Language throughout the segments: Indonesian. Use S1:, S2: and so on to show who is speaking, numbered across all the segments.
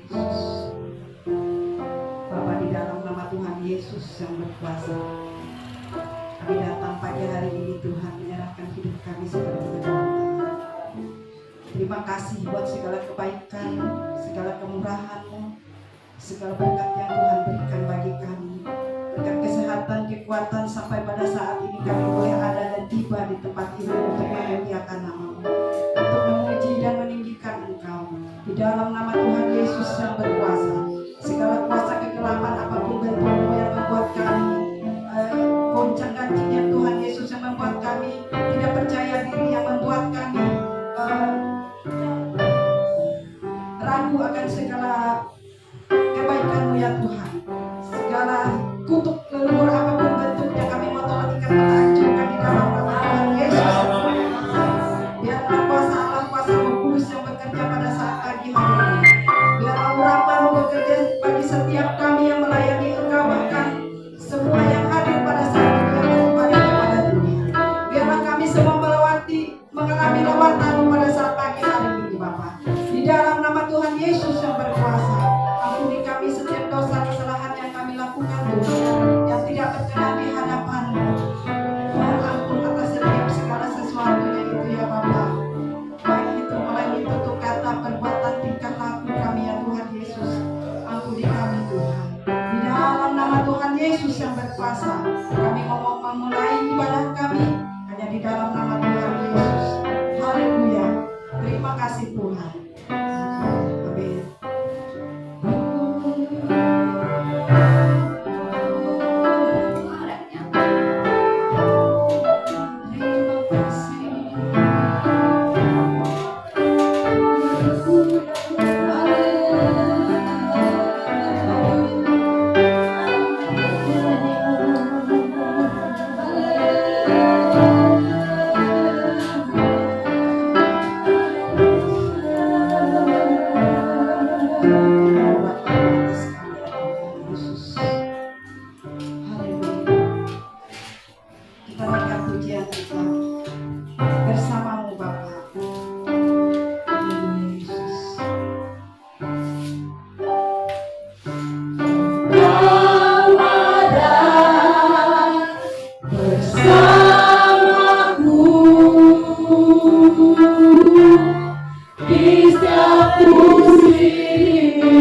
S1: Yesus. Bapa, di dalam nama Tuhan Yesus yang berkuasa, kami datang pagi hari ini Tuhan menyerahkan hidup kami sepenuhnya ke dalam tangan. Terima kasih buat segala kebaikan, segala kemurahan-Mu, segala berkat yang Tuhan berikan bagi kami. Berkat kesehatan, kekuatan sampai pada saat ini kami boleh ada dan tiba di tempat ini untuk memuliakan nama-Mu, untuk memuji dan meninggikan Engkau. Di dalam nama Tuhan Yesus yang berkuasa, segala kuasa kegelapan apapun bentuknya yang membuat kami goncang ganjingnya Tuhan Yesus, yang membuat kami tidak percaya diri, yang membuat kami ragu akan segala kebaikan-Mu ya Tuhan. Segala kutuk leluhur apapun bentuknya kami mau tolak ikan hancurkan di dalam nama Tuhan Yesus. Biarlah kuasa Allah, kuasa Roh Kudus yang bekerja pada saat pagi hari ini. Biarlah urapan-Mu bekerja bagi setiap kami yang melayani Engkau, bahkan semua yang hadir pada saat ini yang kembali kepada dunia. Biarlah kami semua mengalami lawatan-Mu pada saat pagi hari ini Bapa. Di dalam nama Tuhan Yesus yang berkuasa, ampuni kami setiap dosa kesalahan yang kami lakukan Tuhan, yang tidak berkenan di hadapan-Mu. Mohon ampun atas setiap segala sesuatunya itu ya Bapa. Baik itu melalui tutur kata, perbuatan, tingkah laku kami ya Tuhan Yesus. Ampuni kami Tuhan. Di dalam nama Tuhan Yesus yang berkuasa, kami mau memulai ibadah kami hanya di dalam nama Tuhan Yesus. Haleluya. Terima kasih Tuhan. Amin.
S2: Di setiap musim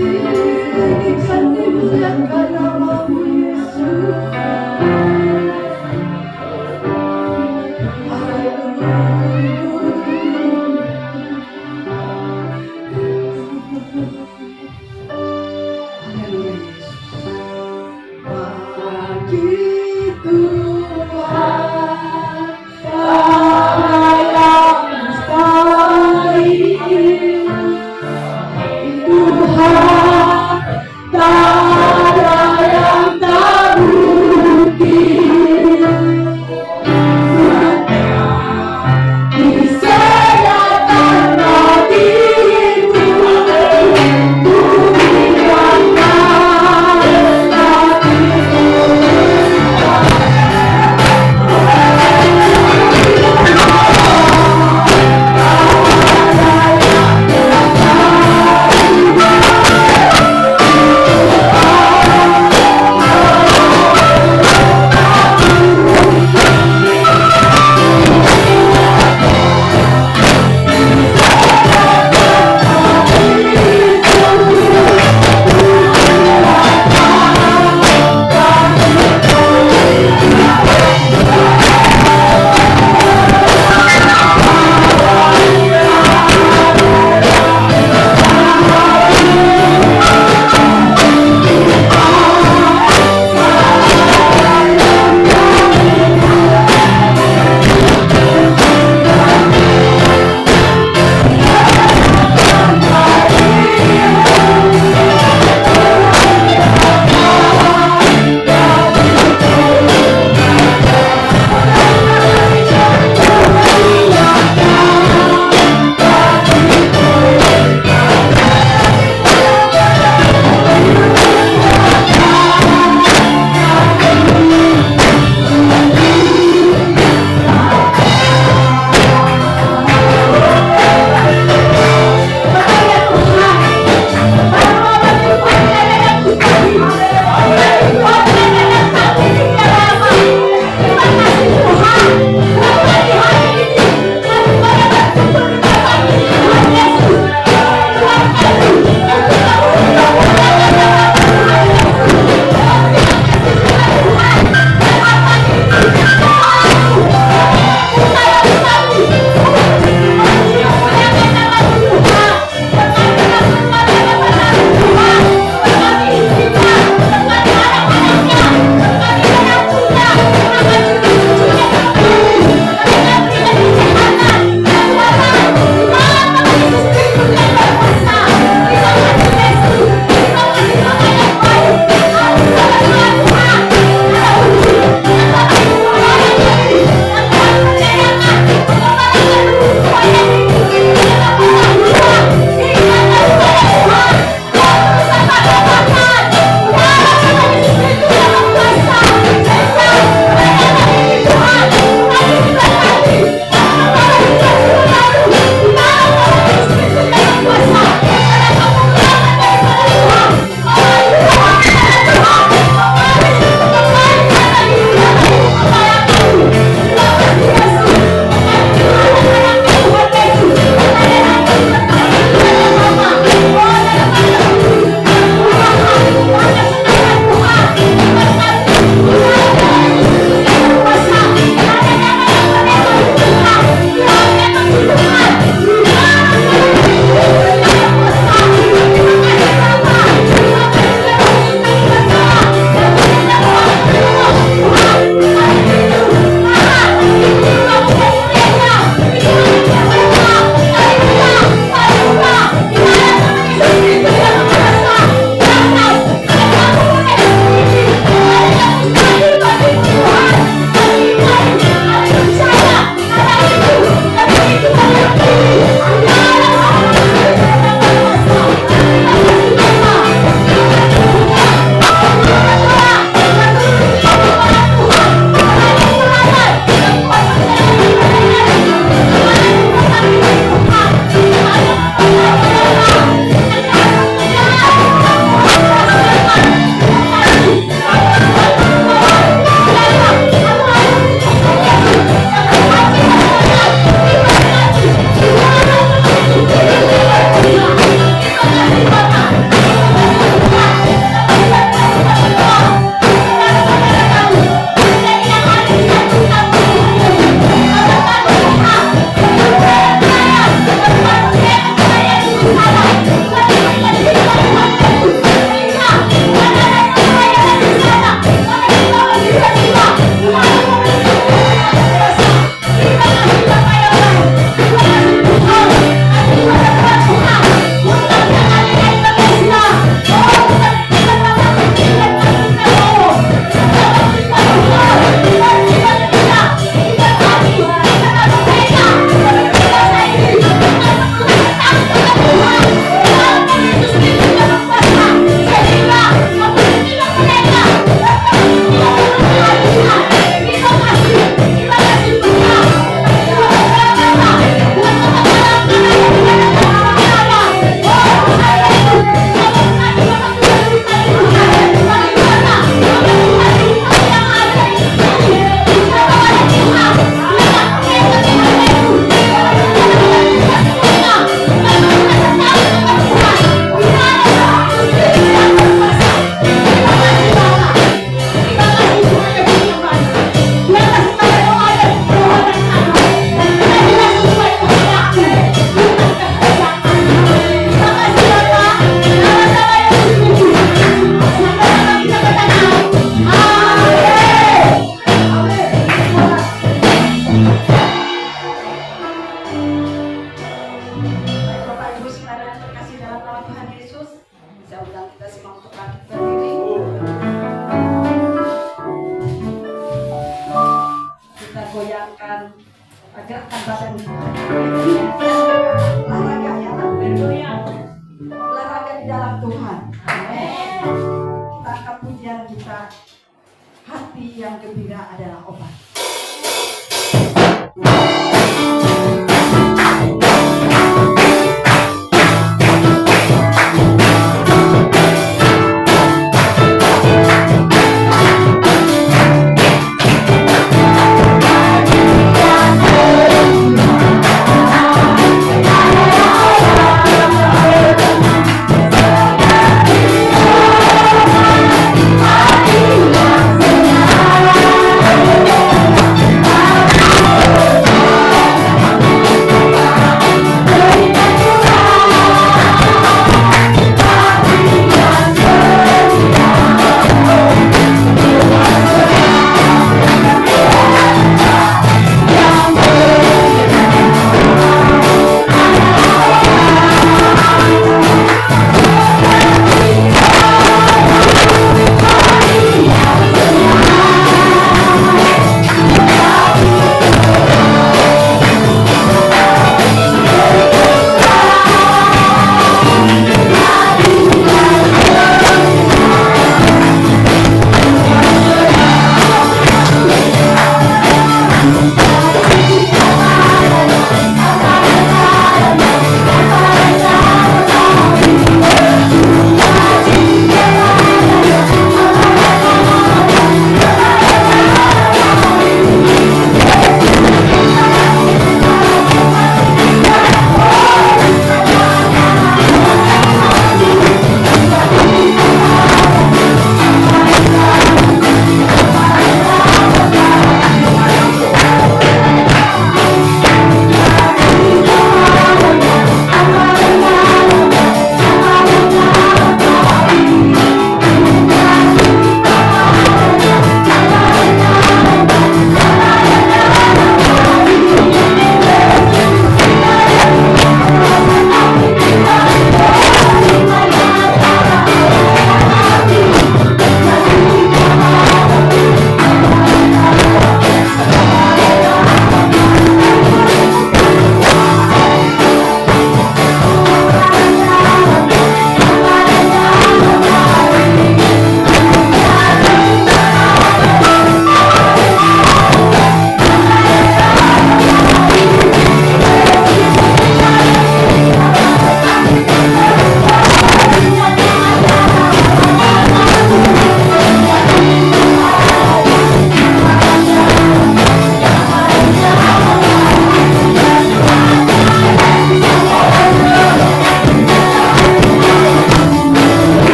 S1: Ditinggikan, dimuliakan namamu Yesus. Tuhan, tak ada yang tak badan kita. Olahraga ya, olahraga di dalam Tuhan. Amin. Kita angkat pujian kita. Hati yang gembira adalah obat.
S2: Hati yang senang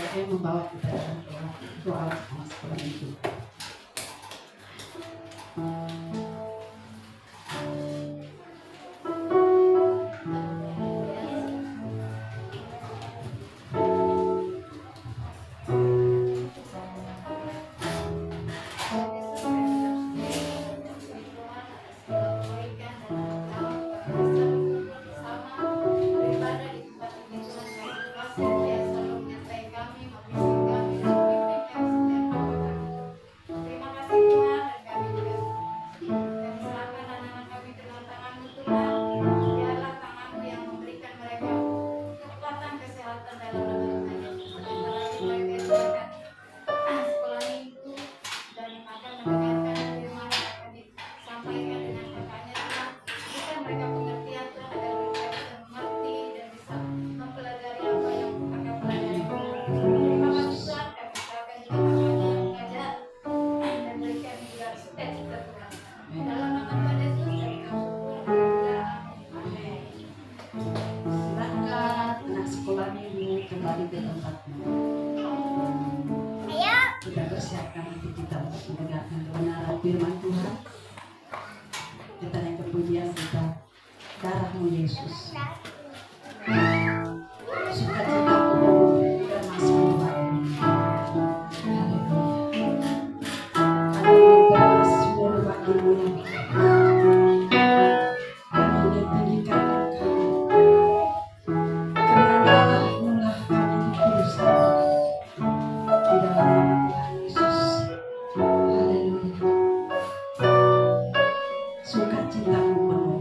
S1: yang membawa kita dalam doa sama sekolah itu. Kita bersiapkan hati kita untuk mendengarkan kebenaran firman Tuhan. Kita yang kemudian kita darah-Mu Yesus, sukacitamu dan masuk kembali. Haleluya. Kami berdoa semua bagi-Mu yang kami tinggikan Engkau, karena darah-Mu lah kami dikuduskan di dalam nama Tuhan Yesus. Haleluya. Sukacitamu penuh.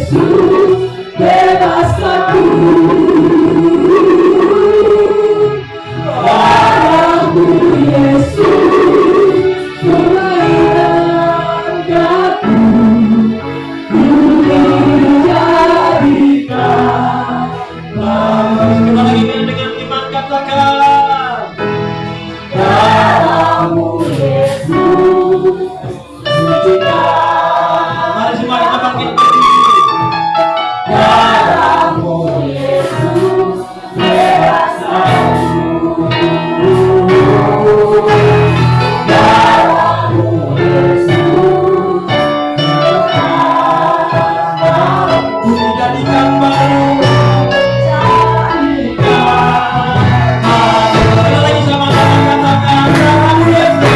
S1: Yesus, bebaskanku. Darahmu Yesus, mengangkatku, ku dijadikan.
S2: Kita lagi dengan iman katakan,
S1: Darahmu Yesus, sucikan.
S2: mari semua kita bangkit berdiri.
S1: Darahmu Yesus, bebaskanku. Darahmu Yesus,
S2: Ku dijadikan baru. Kita lagi sama-sama katakan, darahmu Yesus.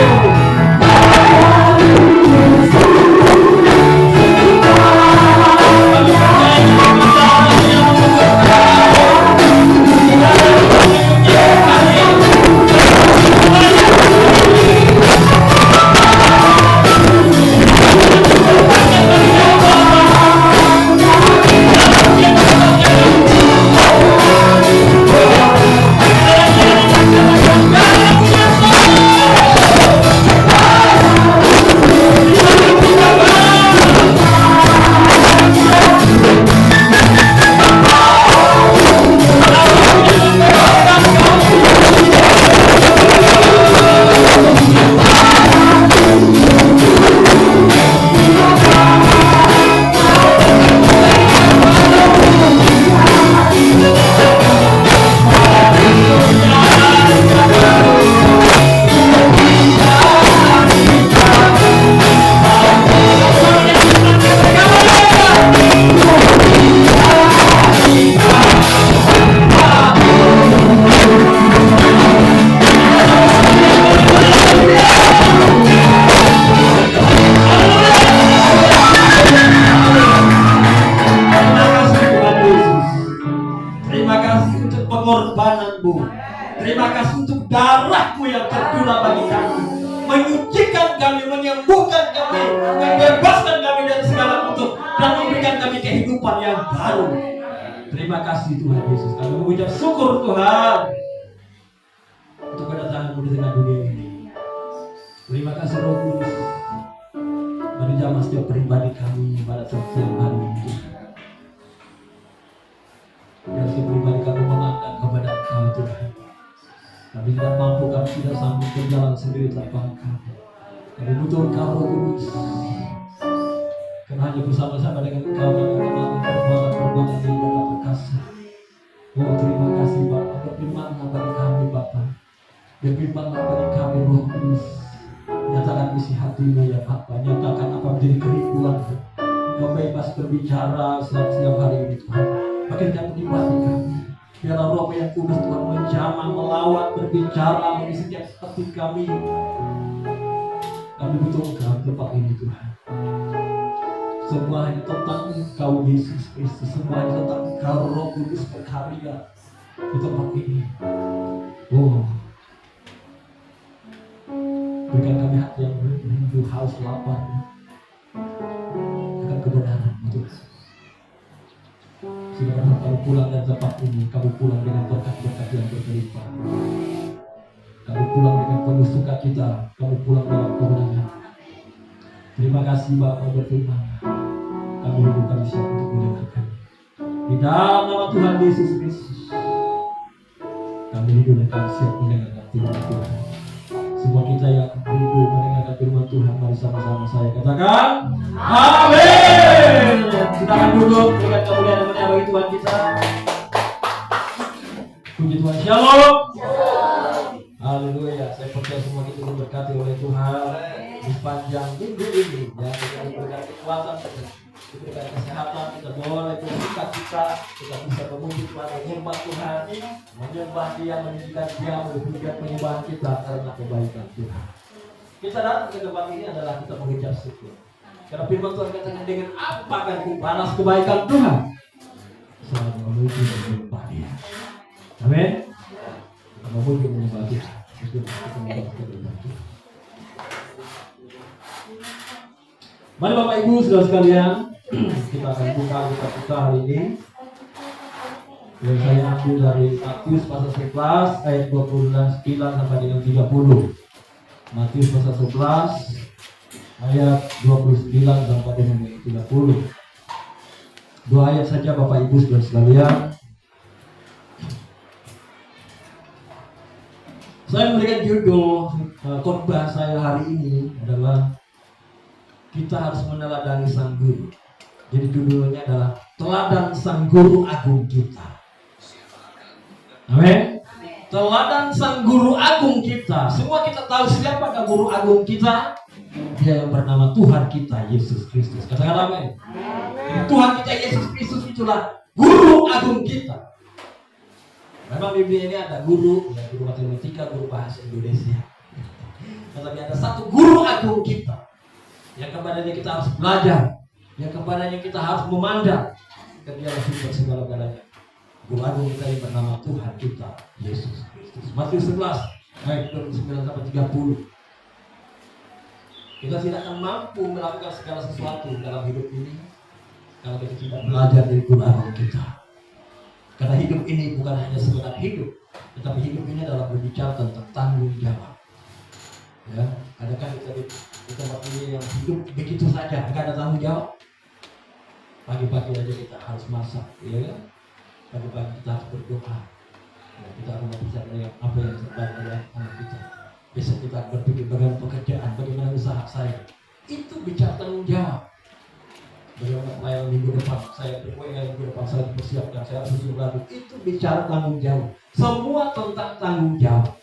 S2: Terima kasih untuk pengorbananmu. Terima kasih untuk darahmu yang tercurah bagi kami, menyucikan kami, menyembuhkan kami, membebaskan kami dari segala kutuk, dan memberikan kami kehidupan yang baru. Terima kasih Tuhan Yesus. Kami mengucap syukur Tuhan untuk kedatanganmu di tengah dunia ini. Terima kasih Roh Kudus, menjamah setiap pribadi kami pada setiap hari ini. Dan setiap pribadi kami mengangkat kepada Engkau Tuhan. Kami tidak mampu, kami tidak sanggup berjalan sendiri tanpa Engkau. Kami butuh Engkau Roh Kudus. Karena hanya bersama-sama dengan Engkau kami akan melakukan perbuatan-perbuatan yang indah dan perkasa. Oh terima kasih Bapa, berfirman-Nya bagi kami Bapa. Berfirman-Nya bagi kami Roh Kudus. Nyatakan isi hatimu ya Bapa, nyatakan apa menjadi kerinduanmu. Engkau bebas berbicara setiap hari ini Tuhan. Bagaimana menikmati kami. Biarlah Roh yang Kudus Tuhan menjamah, melawat, berbicara bagi setiap hati kami. Kami butuh Engkau tempat ini Tuhan. Semua hanya tentang Engkau Yesus Kristus. Semua hanya tentang Engkau Roh Kudus berkarya di tempat ini. Oh, berikan kami hati yang rindu, haus, lapar akan kebenaran Tuhan. Sehingga kami pulang dari tempat ini, kami pulang dengan berkat-berkat yang berlimpah. Kami pulang dengan penuh sukacita, kami pulang dalam kemenangan. Terima kasih Bapa berfirman. Kami hidup, kami siap untuk mendengarkan. Di dalam nama Tuhan Yesus Kristus, kami hidup dan kami siap mendengarkan firman Tuhan. Semua kita yang rindu mendengarkan firman Tuhan, mari sama-sama saya katakan amin. Kita akan duduk dengan kemuliaan dan bagi Tuhan kita. Puji Tuhan, shalom. Haleluya. Saya percaya semua kita diberkati oleh Tuhan di sepanjang minggu ini. Ya, kita diberikan kekuatan, diberikan kesehatan, kita boleh bersuka cita, kita bisa memuji Tuhan, menyembah Tuhan, menyembah Dia, menunjukkan Dia, memberikan penyembahan kita karena kebaikan Tuhan. Kita datang ke tempat ini adalah kita mengucap syukur. Karena firman Tuhan katakan, dengan apa akan kubalas kebaikan Tuhan? Selalu memuji dan menyembah Dia. Amin. Kita memuji dan menyembah Dia. Mari Bapak Ibu saudara sekalian, Kita akan buka kita hari ini. Dan saya ambil dari Matius pasal 11 ayat 29 sampai dengan 30. Matius pasal 11 ayat 29 sampai dengan 30. Dua ayat saja Bapak Ibu saudara sekalian. Saya memberikan judul khotbah saya hari ini adalah kita harus meneladani sang guru. Jadi judulnya adalah teladan sang guru agung kita. Amin. Teladan sang guru agung kita. Semua kita tahu siapakah guru agung kita? Dia yang bernama Tuhan kita Yesus Kristus. Katakan amin. Tuhan kita Yesus Kristus itulah guru agung kita. Memang Biblia ini ada guru, ya, guru matematika, guru bahasa Indonesia. Tetapi ada satu guru agung kita, yang kepadanya kita harus belajar, yang kepadanya kita harus memandang, dan dia sumber segala-galanya. Guru agung kita yang bernama Tuhan kita Yesus Kristus. Matius 11 ayat 29 sampai 30. Kita tidak akan mampu melakukan segala sesuatu dalam hidup ini kalau kita tidak belajar dari guru agung kita. Karena hidup ini bukan hanya sekedar hidup, tetapi hidup ini adalah berbicara tentang tanggung jawab. Ya, adakah kita waktu yang hidup begitu saja, tidak ada tanggung jawab? Pagi-pagi aja kita harus masak, ya kan? Pagi-pagi kita harus berdoa. Ya, kita harus berbicara dengan apa yang terbaik dari anak kita. Besok kita berpikir bagaimana pekerjaan, bagaimana usaha saya. Itu bicara tanggung jawab. Bagaimana pelayanan minggu depan, saya minggu depan saya dipersiapkan, saya harus susun lagu. Itu bicara tanggung jawab. Semua tentang tanggung jawab.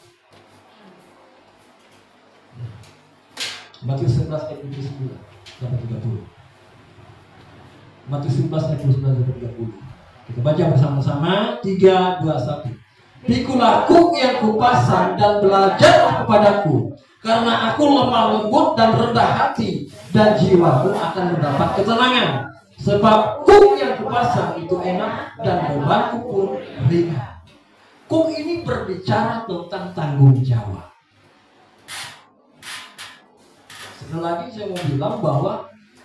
S2: Matius 11 ayat 29 sampai 30. Matius 11 ayat 29 sampai 30. Kita baca bersama-sama. 3, 2, 1. Pikulah kuk yang kupasang dan belajar kepadaku, karena aku lemah lembut dan rendah hati, dan jiwaku akan mendapat ketenangan. Sebab kuk yang kupasang itu enak dan bebanku pun ringan. Kuk ini berbicara tentang tanggung jawab. Sekali lagi saya mau bilang bahwa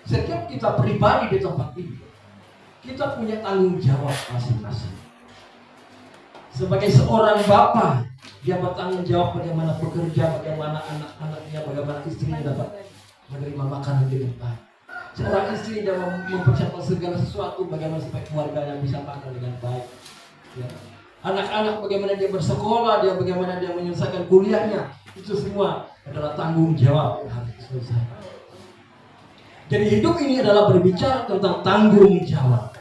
S2: setiap kita pribadi di tempat ini, kita punya tanggung jawab masing-masing. Sebagai seorang bapak, dia bertanggung jawab bagaimana bekerja, bagaimana anak-anaknya, bagaimana istrinya dapat menerima makanan dengan baik. Seorang istri dia mempersiapkan segala sesuatu bagaimana supaya keluarganya bisa makan dengan baik. Ya. Anak-anak bagaimana dia bersekolah, dia bagaimana dia menyelesaikan kuliahnya, itu semua adalah tanggung jawab yang harus diselesaikan. Jadi hidup ini adalah berbicara tentang tanggung jawab.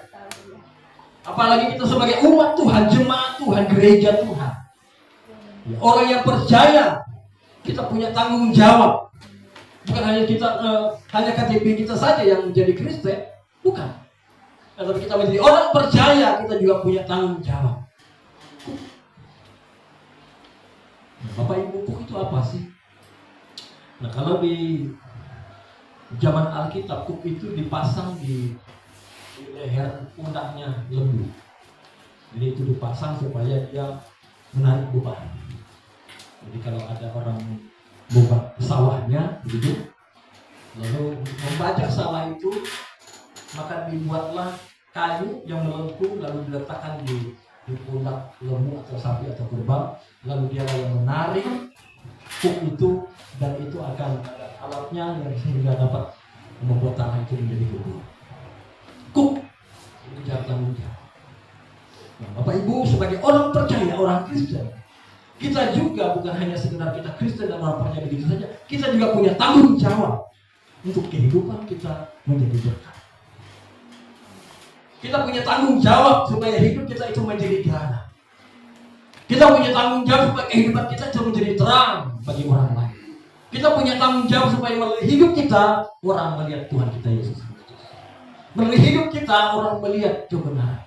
S2: Apalagi kita sebagai umat Tuhan, jemaat Tuhan, gereja Tuhan. Orang yang percaya, kita punya tanggung jawab. Bukan hanya kita, hanya KTP kita saja yang menjadi Kristen, bukan. Tapi kita menjadi orang percaya, kita juga punya tanggung jawab. Bapak Ibu, kuk itu apa sih? Nah, kalau di zaman Alkitab, kuk itu dipasang di leher pundaknya lembu. Jadi itu dipasang supaya dia menarik beban. Jadi kalau ada orang beban sawahnya begitu, lalu membajak sawah itu, maka dibuatlah kayu yang melengkung lalu diletakkan di pundak lembu atau sapi atau kerbau, lalu dia yang menarik kuk itu, dan itu akan ada alatnya yang sehingga dapat membuat tanah itu menjadi gugur. Kuk itu cara tanggung jawab. Nah, Bapak Ibu sebagai orang percaya, orang Kristen, kita juga bukan hanya sekedar kita Kristen dan orang percaya begitu saja, kita juga punya tanggung jawab untuk kehidupan kita menjadi berkat. Kita punya tanggung jawab supaya hidup kita itu menjadi terang. Kita punya tanggung jawab supaya kehidupan kita itu menjadi terang bagi orang lain. Kita punya tanggung jawab supaya melalui hidup kita orang melihat Tuhan kita Yesus Kristus. Melalui hidup kita orang melihat kebenaran.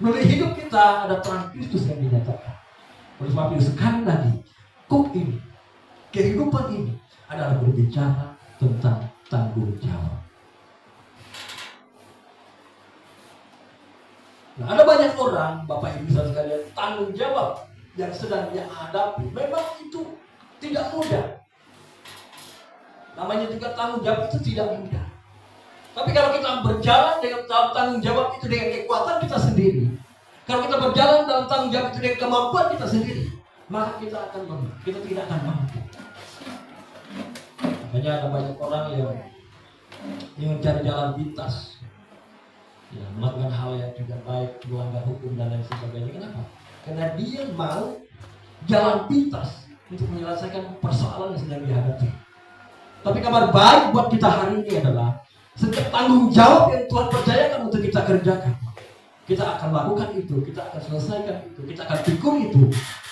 S2: Melalui hidup kita ada terang Kristus yang dinyatakan. Oleh sebab itu sekali lagi, kuk ini, kehidupan ini adalah berbicara tentang tanggung jawab. Nah, ada banyak orang, Bapak Ibu saudara sekalian, tanggung jawab yang sedang dia hadapi memang itu tidak mudah. Namanya juga tanggung jawab itu tidak mudah. Tapi kalau kita berjalan dengan tanggung jawab itu dengan kekuatan kita sendiri, kalau kita berjalan dalam tanggung jawab itu dengan kemampuan kita sendiri, maka kita akan mampu. Kita tidak akan mampu. Makanya ada banyak orang yang mencari jalan pintas, ya, melakukan hal yang tidak baik, melanggar hukum dan lain sebagainya. Kenapa? Karena dia mau jalan pintas untuk menyelesaikan persoalan yang sedang dihadapi. Tapi kabar baik buat kita hari ini adalah setiap tanggung jawab yang Tuhan percayakan untuk kita kerjakan, kita akan lakukan itu, kita akan selesaikan itu, kita akan pikul itu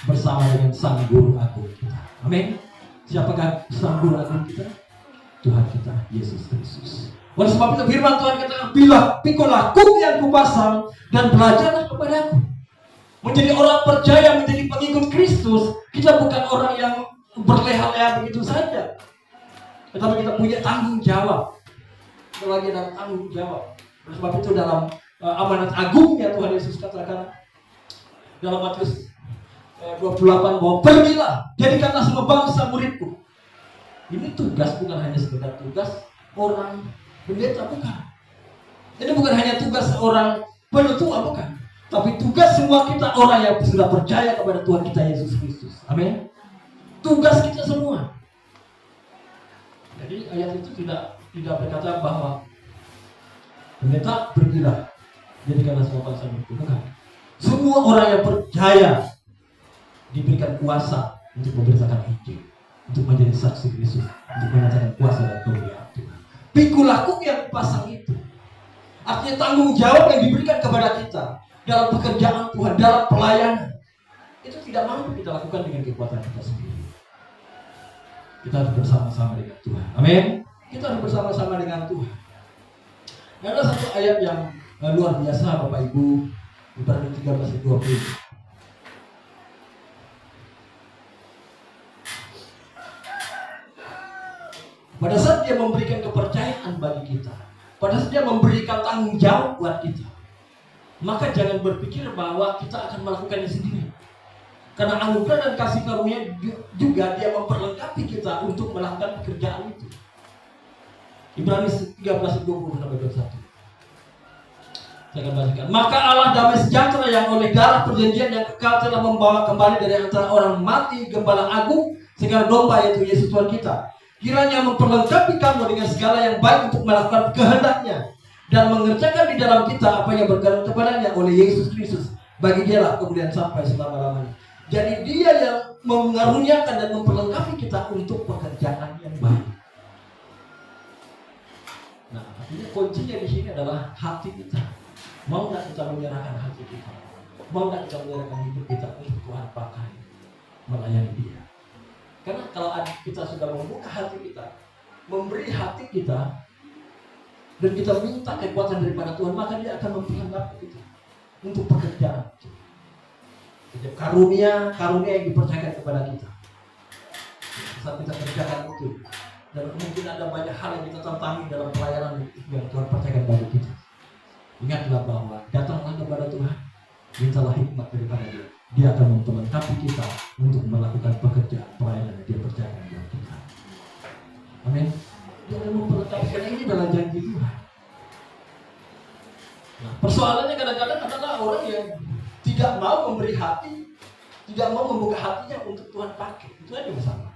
S2: bersama dengan Sang Guru Agung kita. Amin. Siapakah Sang Guru Agung kita? Tuhan kita, Yesus Kristus. Oleh sebab itu firman Tuhan katakan, pikulah kuk yang kupasang dan belajarlah kepadaku. Menjadi orang percaya, menjadi pengikut Kristus, kita bukan orang yang berleha-leha begitu saja, tetapi kita punya tanggung jawab. Kita lagi dalam tanggung jawab. Oleh sebab itu dalam amanat agungnya Tuhan Yesus katakan dalam Matius 28 bahwa pergilah, jadikanlah semua bangsa muridku. Ini tugas bukan hanya sekedar tugas orang pendeta, bukan. Ini bukan hanya tugas orang penutua, bukan. Tapi tugas semua kita orang yang sudah percaya kepada Tuhan kita Yesus Kristus. Amin. Tugas kita semua. Jadi ayat itu tidak berkata bahwa pendeta pergilah, jadikanlah semua bangsa muridku, bukan. Semua orang yang percaya diberikan kuasa untuk memberitakan Injil, untuk menjadi saksi Kristus, untuk menyatakan kuasa dan kemuliaan Tuhan. Pikulah kuk yang pasang itu artinya tanggung jawab yang diberikan kepada kita dalam pekerjaan Tuhan, dalam pelayanan. Itu tidak mampu kita lakukan dengan kekuatan kita sendiri. Kita harus bersama-sama dengan Tuhan. Amin. Kita harus bersama-sama dengan Tuhan. Ada satu ayat yang luar biasa Bapak Ibu, Ibrani 13:20. Pada saat dia memberikan kepercayaan bagi kita, pada saat dia memberikan tanggung jawab buat kita, maka jangan berpikir bahwa kita akan melakukannya sendiri. Karena anugerah dan kasih karunia juga dia memperlengkapi kita untuk melakukan pekerjaan itu. Ibrani 13:20-21. Saya akan bacakan. Maka Allah damai sejahtera yang oleh darah perjanjian yang kekal telah membawa kembali dari antara orang mati Gembala Agung segala domba, yaitu Yesus Tuhan kita. Kiranya memperlengkapi kamu dengan segala yang baik untuk melakukan kehendaknya dan mengerjakan di dalam kita apa yang berkenan kepadanya oleh Yesus Kristus. Bagi dialah kemudian sampai selama-lamanya. Jadi dia yang mengaruniakan dan memperlengkapi kita untuk pekerjaan yang baik. Nah, artinya kuncinya di sini adalah hati kita. Mau nggak kita menyerahkan hati kita? Mau nggak kita menyerahkan hidup kita untuk Tuhan pakai melayani Dia? Karena kalau kita sudah membuka hati kita, memberi hati kita, dan kita minta kekuatan daripada Tuhan, maka Dia akan memperlengkapi kita untuk pekerjaan itu. Jadi karunia yang dipercayakan kepada kita. Saat kita kerjakan itu, dan mungkin ada banyak hal yang kita tantangi dalam pelayanan yang Tuhan percayakan bagi kita. Ingatlah bahwa datanglah kepada Tuhan, mintalah hikmat daripada Dia. Dia akan memperlengkapi kita untuk melakukan pekerjaan pelayanan yang Dia percayakan buat kita. Amin. Dia akan memperlengkapi, karena ini adalah janji Tuhan. Nah, persoalannya kadang-kadang adalah orang yang tidak mau memberi hati, tidak mau membuka hatinya untuk Tuhan pakai. Itu aja masalah.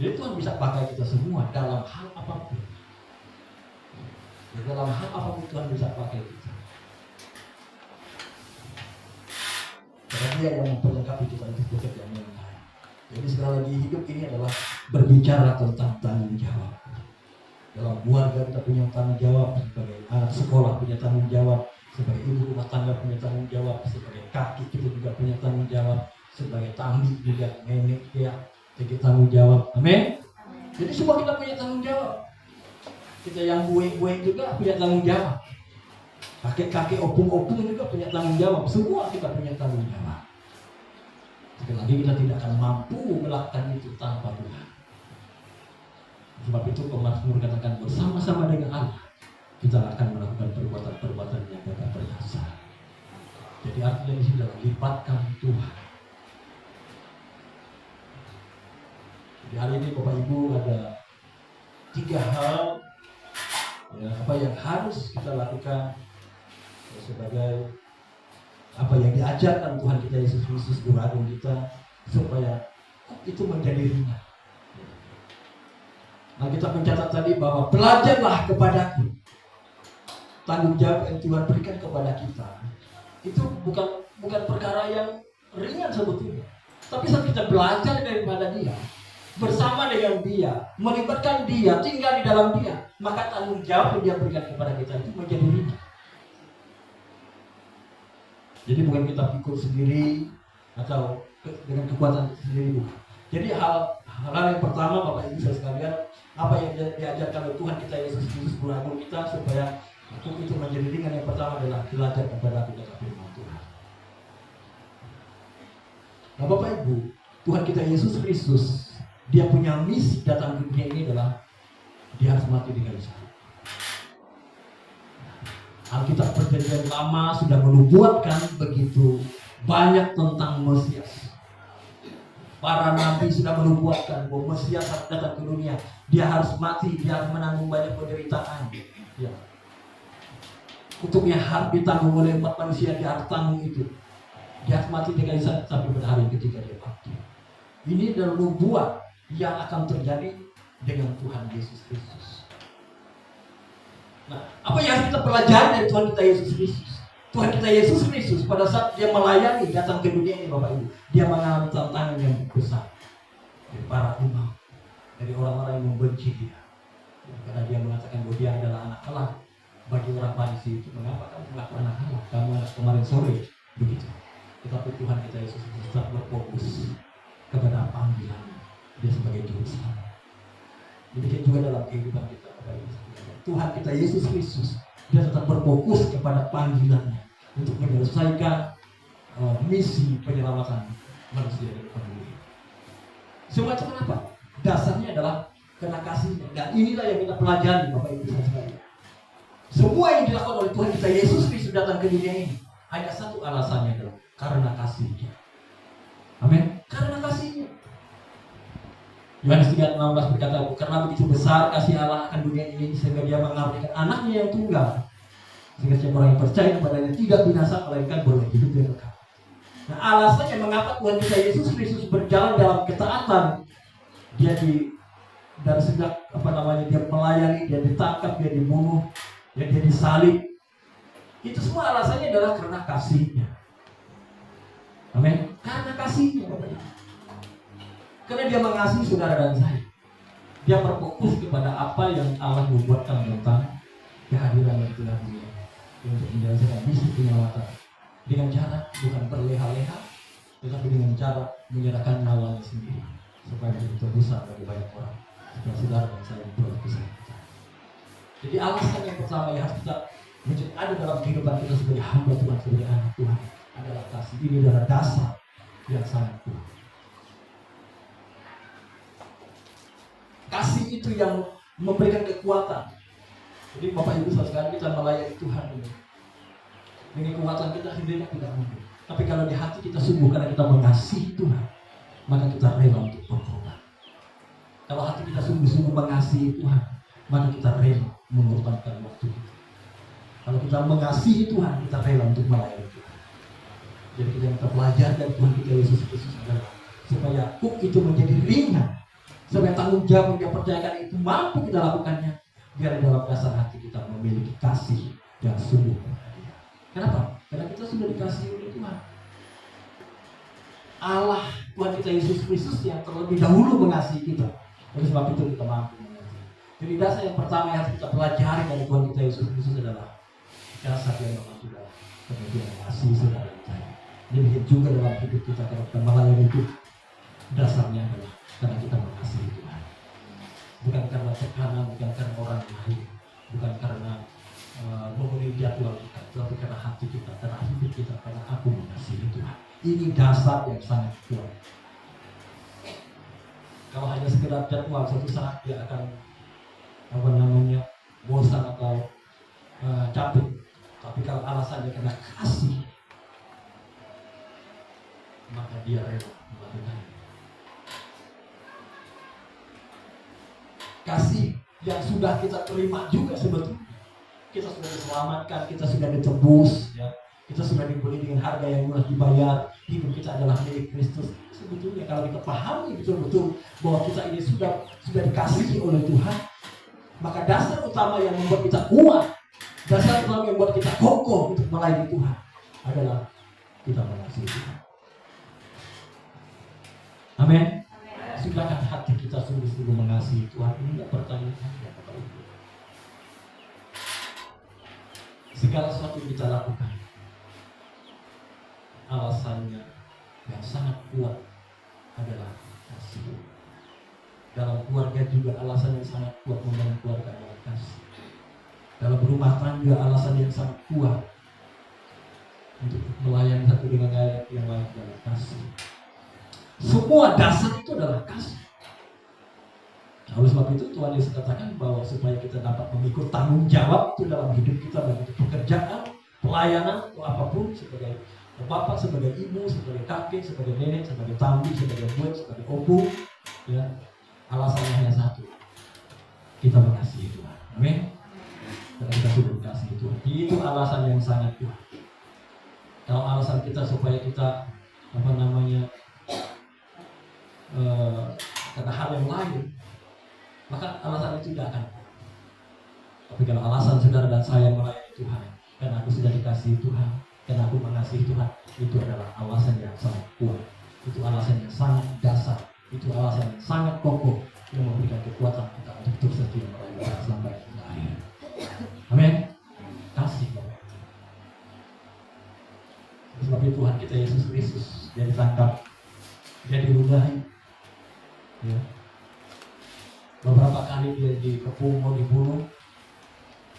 S2: Jadi Tuhan bisa pakai kita semua dalam hal apapun. Dalam hal apapun Tuhan bisa pakai kita. Karena Dia yang memperlengkapi kita untuk pekerjaan yang lain. Jadi sekali lagi hidup ini adalah berbicara tentang tanggung jawab. Dalam keluarga kita punya tanggung jawab, sebagai anak sekolah punya tanggung jawab, sebagai ibu rumah tangga punya tanggung jawab, sebagai kaki kita juga punya tanggung jawab, sebagai tanggi juga nenek ya punya tanggung jawab. Amin. Jadi semua kita punya tanggung jawab. Kita yang bueng-bueng juga punya tanggung jawab. Kakek-kakek opung-opung juga punya tanggung jawab. Semua kita punya tanggung jawab. Sekali lagi kita tidak akan mampu melakukan itu tanpa Tuhan. Sebab itu pemazmur katakan bersama-sama dengan Allah kita akan melakukan perbuatan-perbuatan yang gagah perkasa. Jadi artinya di sini adalah libatkan Tuhan. Jadi hari ini Bapak Ibu ada 3 hal Ya, apa yang harus kita lakukan sebagai apa yang diajarkan Tuhan kita Yesus Kristus Guru Agung kita, supaya itu menjadi ringan. Nah, kita mencatat tadi bahwa belajarlah kepadaku. Tanggung jawab yang Tuhan berikan kepada kita itu bukan perkara yang ringan sebetulnya. Tapi saat kita belajar daripada Dia, bersama dengan Dia, melibatkan Dia, tinggal di dalam Dia, maka tanggung jawab yang Dia berikan kepada kita itu menjadi ringan. Jadi bukan kita pikul sendiri atau dengan kekuatan sendiri, bukan. Jadi hal yang pertama Bapak Ibu saudara sekalian, apa yang diajarkan oleh Tuhan kita Yesus Kristus Guru Agung kita supaya itu menjadi ringan, yang pertama adalah belajar kepada aku kata firman Tuhan. Nah Bapak Ibu, Tuhan kita Yesus Kristus, Dia punya misi datang ke dunia ini adalah Dia harus mati di kayu salib. Alkitab Perjanjian Lama sudah menubuatkan begitu banyak tentang Mesias. Para nabi sudah menubuatkan bahwa Mesias harus datang ke dunia. Dia harus mati, dia harus menanggung banyak penderitaan. Ya. Untuk yang harus ditanggung oleh umat manusia, dia harus tanggung itu. Dia harus mati di kayu salib sampai pada hari ketika dia mati. Ini adalah nubuat yang akan terjadi dengan Tuhan Yesus Kristus. Nah, apa yang harus kita pelajari dari Tuhan kita Yesus Kristus? Tuhan kita Yesus Kristus pada saat Dia melayani datang ke dunia ini Bapak Ibu, Dia mengalami tantangan yang besar dari para imam, dari orang-orang yang membenci Dia, karena Dia mengatakan bahwa Dia adalah anak Allah. Bagi orang Farisi itu, mengapa kamu mengaku anak Allah? Kamu anak kemarin sore begitu. Tetapi Tuhan kita Yesus Kristus tetap berfokus kepada panggilan Dia sebagai juru selamat. Demikian juga dalam kehidupan kita Bapak Ibu. Tuhan kita Yesus Kristus, Dia tetap berfokus kepada panggilannya untuk menyelesaikan misi penyelamatan manusia dari dunia. Semua itu kenapa? Dasarnya adalah karena kasihnya. Dan inilah yang kita pelajari Bapak Ibu sekalian. Semua yang dilakukan oleh Tuhan kita Yesus Kristus datang ke dunia ini hanya satu alasannya, adalah karena kasihnya. Amin. Karena kasihnya. Yohanes 3:16 berkata, karena begitu besar kasih Allah akan dunia ini sehingga Dia mengabdikan anaknya yang tunggal, sehingga siapa orang yang percaya kepadanya tidak binasa melainkan beroleh hidup yang kekal. Nah, alasannya mengapa Tuhan kita Yesus Kristus berjalan dalam ketaatan, Dia dari sejak Dia melayani, Dia ditangkap, Dia dibunuh, Dia disalib. Itu semua alasannya adalah karena kasihnya. Amin. Karena kasihnya Bapak Ibu. Karena Dia mengasihi saudara dan saya. Dia berfokus kepada apa yang Allah membuatkan tentang kehadiran yang telah Dia untuk menjelaskan misi penyelamatan dengan cara bukan berleha-leha, tetapi dengan cara menyerahkan nyawanya sendiri supaya menjadi tebusan bagi banyak orang, supaya saudara dan saya beroleh keselamatan. Jadi alasan yang pertama yang harus kita menjadi ada dalam kehidupan kita sebagai hamba Tuhan, sebagai anak Tuhan adalah kasih. Ini adalah dasar yang sangat kuat. Kasih itu yang memberikan kekuatan. Jadi Bapak Ibu sekalian, kita melayani Tuhan ini dengan kekuatan kita sendiri tidak mungkin. Tapi kalau di hati kita sungguh karena kita mengasihi Tuhan, maka kita rela untuk berkorban. Kalau hati kita sungguh-sungguh mengasihi Tuhan, maka kita rela mengorbankan waktu kita. Kalau kita mengasihi Tuhan, kita rela untuk melayani Tuhan. Jadi kita belajar dari Tuhan kita Yesus Kristus adalah supaya itu menjadi ringan. Supaya tanggung jawab yang Dia percayakan itu mampu kita lakukannya. Biar dalam dasar hati kita memiliki kasih yang sungguh kepada Dia. Kenapa? Karena kita sudah dikasihi oleh Tuhan. Allah, Tuhan kita Yesus Kristus yang terlebih dahulu mengasihi kita. Oleh sebab itu kita mampu mengasihi. Jadi dasar yang pertama yang harus kita pelajari dari Tuhan kita Yesus Kristus adalah dasar yang memang sudah kemudian mengasihi saudara kita. Demikian juga dalam hidup kita kalau kita melayani itu, dasarnya adalah karena kita mengasihi Tuhan. Bukan karena tekanan, bukan karena orang lain, bukan karena memenuhi jadwal kita, tapi karena hati kita, karena hidup kita, karena aku mengasihi Tuhan. Ini dasar yang sangat kuat. Kalau hanya sekedar jadwal, suatu saat dia akan bosan atau capek. Tapi kalau alasannya karena kasih, maka dia rela melakukannya. Kasih yang sudah kita terima juga sebetulnya. Kita sudah diselamatkan, kita sudah ditebus, ya. Kita sudah dibeli dengan harga yang murah dibayar. Hidup kita adalah milik Kristus. Sebetulnya kalau kita pahami betul-betul bahwa kita ini sudah dikasihi oleh Tuhan, maka dasar utama yang membuat kita kuat, dasar utama yang membuat kita kokoh untuk melayani Tuhan adalah kita mengasihi Tuhan. Amin. Sudahkah hati kita sungguh-sungguh mengasihi Tuhan? Ini tidak pertanyaan ya Bapak Ibu. Segala sesuatu yang kita lakukan, alasannya yang sangat kuat adalah kasih. Dalam keluarga juga alasan yang sangat kuat membangun keluarga adalah kasih. Dalam rumah tangga alasan yang sangat kuat untuk melayani satu dengan yang lain adalah kasih. Semua dasar itu adalah kasih. Oleh sebab itu Tuhan Yesus katakan bahwa supaya kita dapat memikul tanggung jawab itu dalam hidup kita, baik itu pekerjaan, pelayanan, atau apapun, sebagai bapak, sebagai ibu, sebagai kakek, sebagai nenek, sebagai tambi, sebagai buat, sebagai opu, ya, alasannya hanya satu, kita mengasihi Tuhan. Amin. Karena kita sudah dikasihi Tuhan. Itu alasan yang sangat kuat. Kalau alasan kita supaya kita karena hal yang lain, maka alasan itu tidak akan. Tapi kalau alasan saudara dan saya melayani Tuhan, karena aku sudah dikasihi Tuhan, karena aku mengasihi Tuhan, itu adalah alasan yang sangat kuat. Itu alasan yang sangat dasar. Itu alasan yang sangat kokoh yang memberikan kekuatan kita untuk terus setia melayani Tuhan sampai akhir. Amin. Kasih. Sebab itu Tuhan kita Yesus Kristus dia ditangkap, dia diludahi, ya. Beberapa kali dia dikepung, mau dibunuh,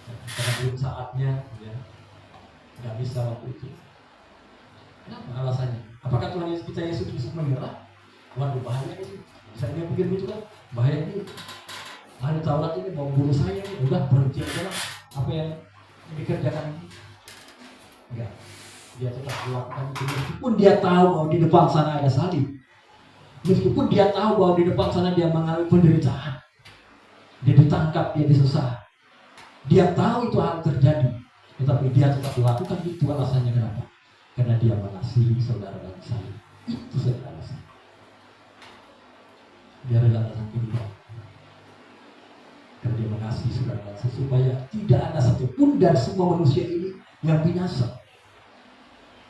S2: ya, karena belum saatnya, ya, nggak bisa waktu itu. Kenapa alasannya? Apakah Tuhan kita Yesus Kristus menyerah? Waduh, bahaya ini. Saya pikir begitu kan, bahaya ini. Ahli Taurat ini mau bunuh saya, udah berhenti aja lah. Apa yang dikerjakan ini? Enggak. Dia tetap melakukan itu meskipun dia tahu bahwa di depan sana ada salib. Meskipun dia tahu bahwa di depan sana dia mengalami penderitaan. Dia ditangkap, dia disesah. Dia tahu itu hal terjadi, tetapi dia tetap melakukan itu. Alasannya kenapa? Karena dia mengasihi saudara dan saya. Itu saja alasannya. Dia rela datang kehidupan karena dia mengasihi saudara dan saya, supaya tidak ada satupun dari semua manusia ini yang binasa.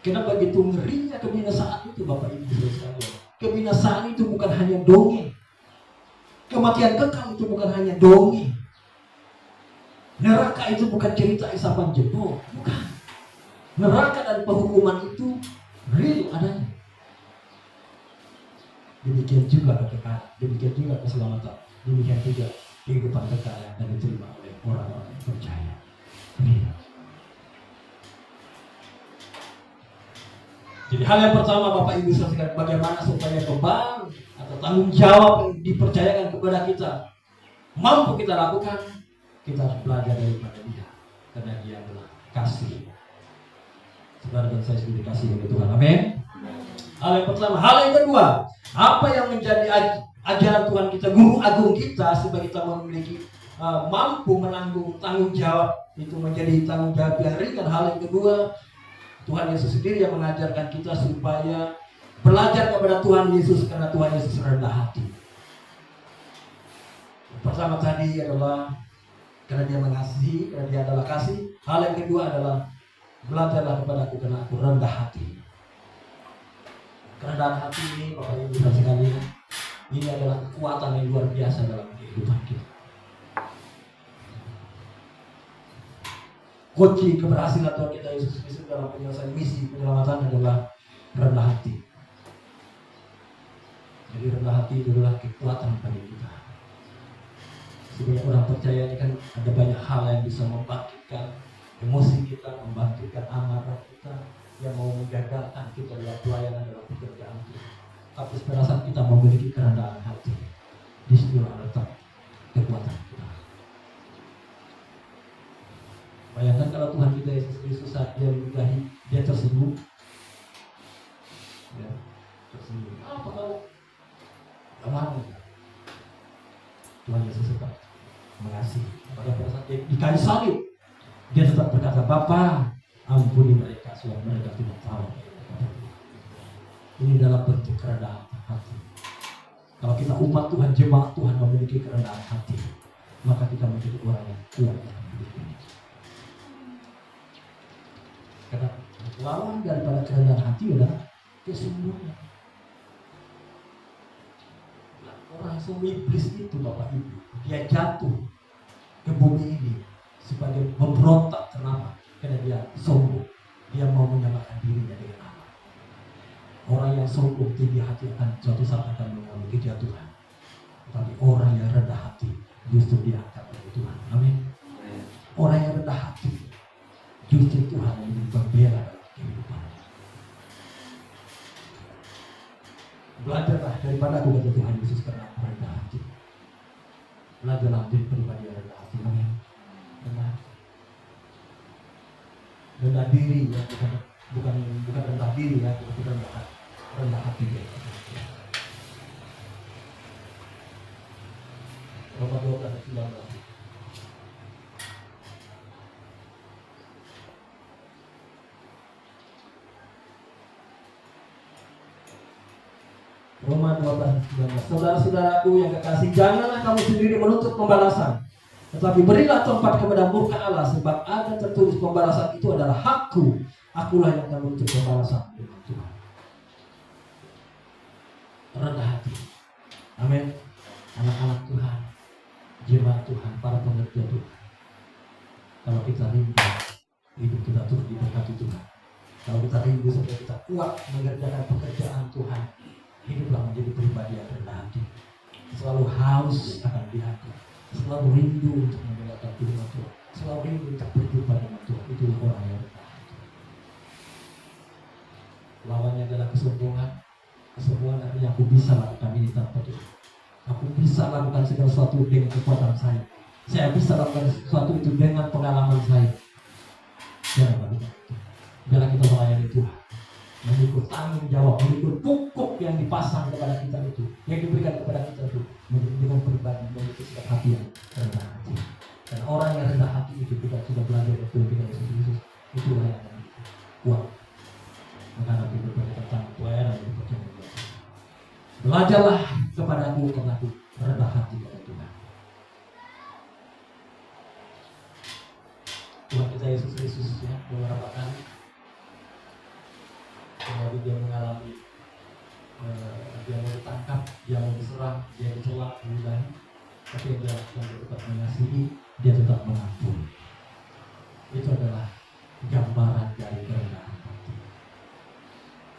S2: Karena begitu ngerinya kebinasaan itu, Bapak Ibu sekalian. Kebinasaan itu bukan hanya dongeng. Kematian kekal itu bukan hanya dongeng. Neraka itu bukan cerita isapan jempol, bukan. Neraka dan penghukuman itu real adanya. Demikian juga kekekalan, demikian juga keselamatan, demikian juga kehidupan kekal yang akan diterima oleh orang-orang yang percaya. Amin. Jadi hal yang pertama Bapak Ibu sekalian, bagaimana supaya beban atau tanggung jawab yang dipercayakan kepada kita mampu kita lakukan, kita harus belajar daripada Dia, karena Dia adalah kasih. Saudara dan saya sudah dikasih oleh Tuhan. Amin. Hal yang pertama. Hal yang kedua, apa yang menjadi ajaran Tuhan kita, guru agung kita, supaya kita memiliki mampu menanggung tanggung jawab, itu menjadi tanggung jawab yang ringan. Hal yang kedua, Tuhan Yesus sendiri yang mengajarkan kita supaya belajar kepada Tuhan Yesus, karena Tuhan Yesus rendah hati. Pertama tadi adalah karena Dia mengasihi, karena Dia adalah kasih. Hal yang kedua adalah belajarlah kepadaku karena aku rendah hati. Kerendahan hati ini, Bapak Ibu dan sekalian, ini adalah kekuatan yang luar biasa dalam kehidupan kita. Kunci keberhasilan Tuhan kita Yesus Kristus dalam penyelesaian misi penyelamatan adalah rendah hati. Jadi rendah hati itu adalah kekuatan bagi kita. Sebagai orang percaya ini kan ada banyak hal yang bisa membangkitkan emosi kita, membangkitkan amarah kita, yang mau menggagalkan kita dalam pelayanan, dalam pekerjaan kita. Tapi pada saat kita memiliki kerendahan hati, di situ letak kekuatan kita. Bayangkan kalau Tuhan kita Yesus Kristus saat Dia diludahi, Dia tersinggung. Ya, tersinggung. Apa kau? Kamu Tuhan Yesus tetap mengasihi. di kayu salib, dia tetap berkata, Bapa, ampuni mereka sebab mereka tidak tahu. Ini dalam bentuk kerendahan hati. Kalau kita umat Tuhan, jemaat Tuhan memiliki kerendahan hati, maka kita menjadi orang yang kuat dalam hidup ini. Karena lawan daripada kerendahan hati adalah kesombongan. Orang sumber iblis itu, Bapak Ibu, dia jatuh ke bumi ini sebagai pemberontak. Kenapa? Karena dia sombong. Dia mau menyamakan dirinya dengan Allah. Orang yang sombong tinggi hati akan suatu saat akan mengalami kejatuhan. Tapi orang yang rendah hati justru diangkat oleh Tuhan. Amin. Orang yang rendah hati justru Tuhan yang membela dalam kehidupan. Belajarlah daripada aku, kata Tuhan Yesus, karena aku rendah hati. Belajarlah menjadi pribadi yang rendah hati. Amin. Rendah diri ya, bukan rendah diri ya, bukan rendah hati ya. Roma 12:19. Roma 12:19. Saudara-saudaraku yang kekasih, janganlah kamu sendiri menuntut pembalasan, tetapi berilah tempat kepada murka Allah, sebab ada tertulis, pembalasan itu adalah hakku, akulah yang akan menuntut pembalasan. Tuhan, rendah hati. Amin. Anak-anak Tuhan, jemaat Tuhan, para pengerja Tuhan, kalau kita rindu hidup kita terus diberkati Tuhan, kalau kita rindu supaya kita kuat mengerjakan pekerjaan Tuhan, hiduplah menjadi pribadi yang rendah hati, selalu haus akan diangkat, selalu rindu untuk mendengarkan firman Tuhan, selalu rindu untuk berjumpa dengan Tuhan. Itu orang yang rendah hati. Lawannya adalah kesombongan. Kesombongan artinya aku bisa lakukan ini tanpa Tuhan. Aku bisa lakukan segala sesuatu dengan kekuatan saya. Saya bisa lakukan sesuatu itu dengan pengalaman saya. Jangan lakukan itu. Biarlah kita melayani Tuhan, mengikut tanggung jawab, mengikut pokok yang dipasang kepada kita itu, yang diberikan kepada kita itu, dengan pribadi, memiliki sikap hati yang rendah hati. Dan orang yang rendah hati itu, kita sudah belajar dari Tuhan Yesus, itulah yang akan kuat menghadapi berbagai tantangan pelayanan yang dipercaya. Belajarlah kepada aku, karena aku rendah hati kepada Tuhan. Tuhan kita Yesus Kristus ya, beberapa kali kemudian dia mengalami dia mau ditangkap, dia mau diserang, dia dicela, diludahi, tapi dia tetap mengasihi, dia tetap mengampuni. Itu adalah gambaran dari kerendahan hati.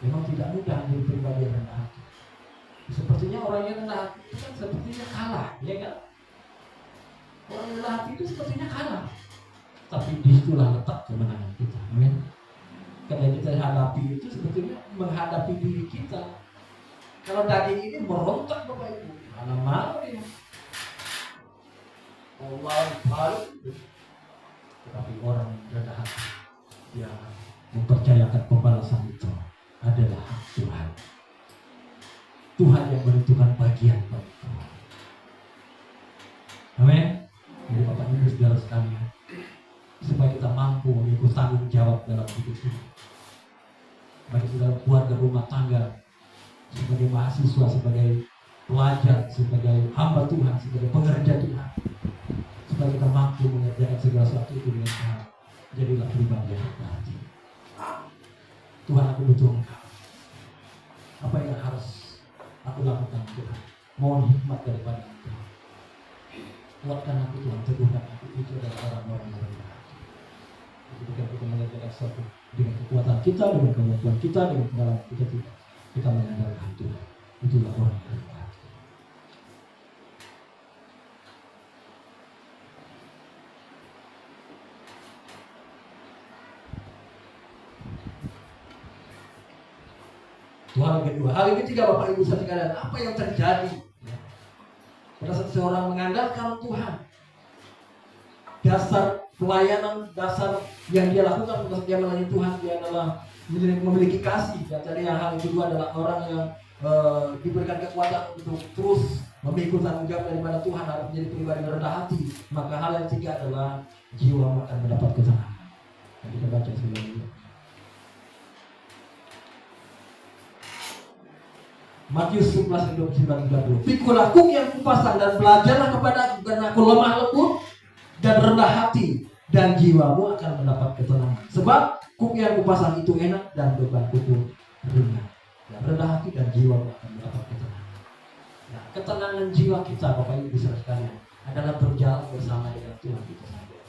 S2: Memang tidak mudah menjadi pribadi yang rendah hati. Sepertinya orang yang rendah hati itu kan sepertinya kalah, ya kan? Orang yang rendah hati itu sepertinya kalah. Tapi disitulah letak kemenangan kita. Amin. Karena kita hadapi itu sebetulnya menghadapi diri kita. Kalau daging ini merontak, Bapak Ibu, mana mau ya? Allah paling. Tetapi orang yang rendah hati, dia mempercayakan pembalasan itu adalah hak Tuhan. Tuhan yang menentukan bagian bagi Tuhan. Amin. Jadi Bapak Ibu saudara sekalian, supaya kita mampu memikul tanggung jawab dalam hidup ini, baik itu dalam keluarga, rumah tangga, sebagai mahasiswa, sebagai pelajar, sebagai hamba Tuhan, sebagai pengerja Tuhan, supaya kita mampu mengerjakan segala sesuatu itu dengan Tuhan. Jadilah pribadi yang berhati. Tuhan, aku butuh Engkau. Apa yang harus aku lakukan Tuhan? Mohon hikmat daripada Engkau. Kuatkan aku Tuhan, teguhkan aku. Itu adalah orang-orang yang berhati. Ketika kita mengerjakan sesuatu dengan kekuatan kita, dengan kemampuan kita, dengan pengalaman kita tidak, kita mengandalkan Tuhan. Itulah orang yang berhati. Hal kedua, hal ketiga Bapak Ibu sekalian, apa yang terjadi pada saat seorang mengandalkan Tuhan? Dasar pelayanan, dasar yang dia lakukan pada saat dia melayani Tuhan, dia adalah memiliki kasih. Dan tadi yang hal kedua adalah orang yang diberikan kekuatan untuk terus memikul tanggung jawab daripada Tuhan, harus menjadi pribadi rendah hati. Maka hal yang ketiga adalah jiwa akan mendapat ketenangan. Nah, kita baca sebelumnya. Matius 11:29-30. Pikulah kuk yang kupasang dan belajarlah kepada aku, karena aku lemah lembut dan rendah hati, dan jiwamu akan mendapat ketenangan. Sebab kuk yang kupasang itu enak dan bebanku pun ringan. Dan rendah hati dan jiwamu akan mendapat ketenangan. Nah, ketenangan jiwa kita, Bapak Ibu saudara sekalian, adalah berjalan bersama dengan Tuhan kita sendiri.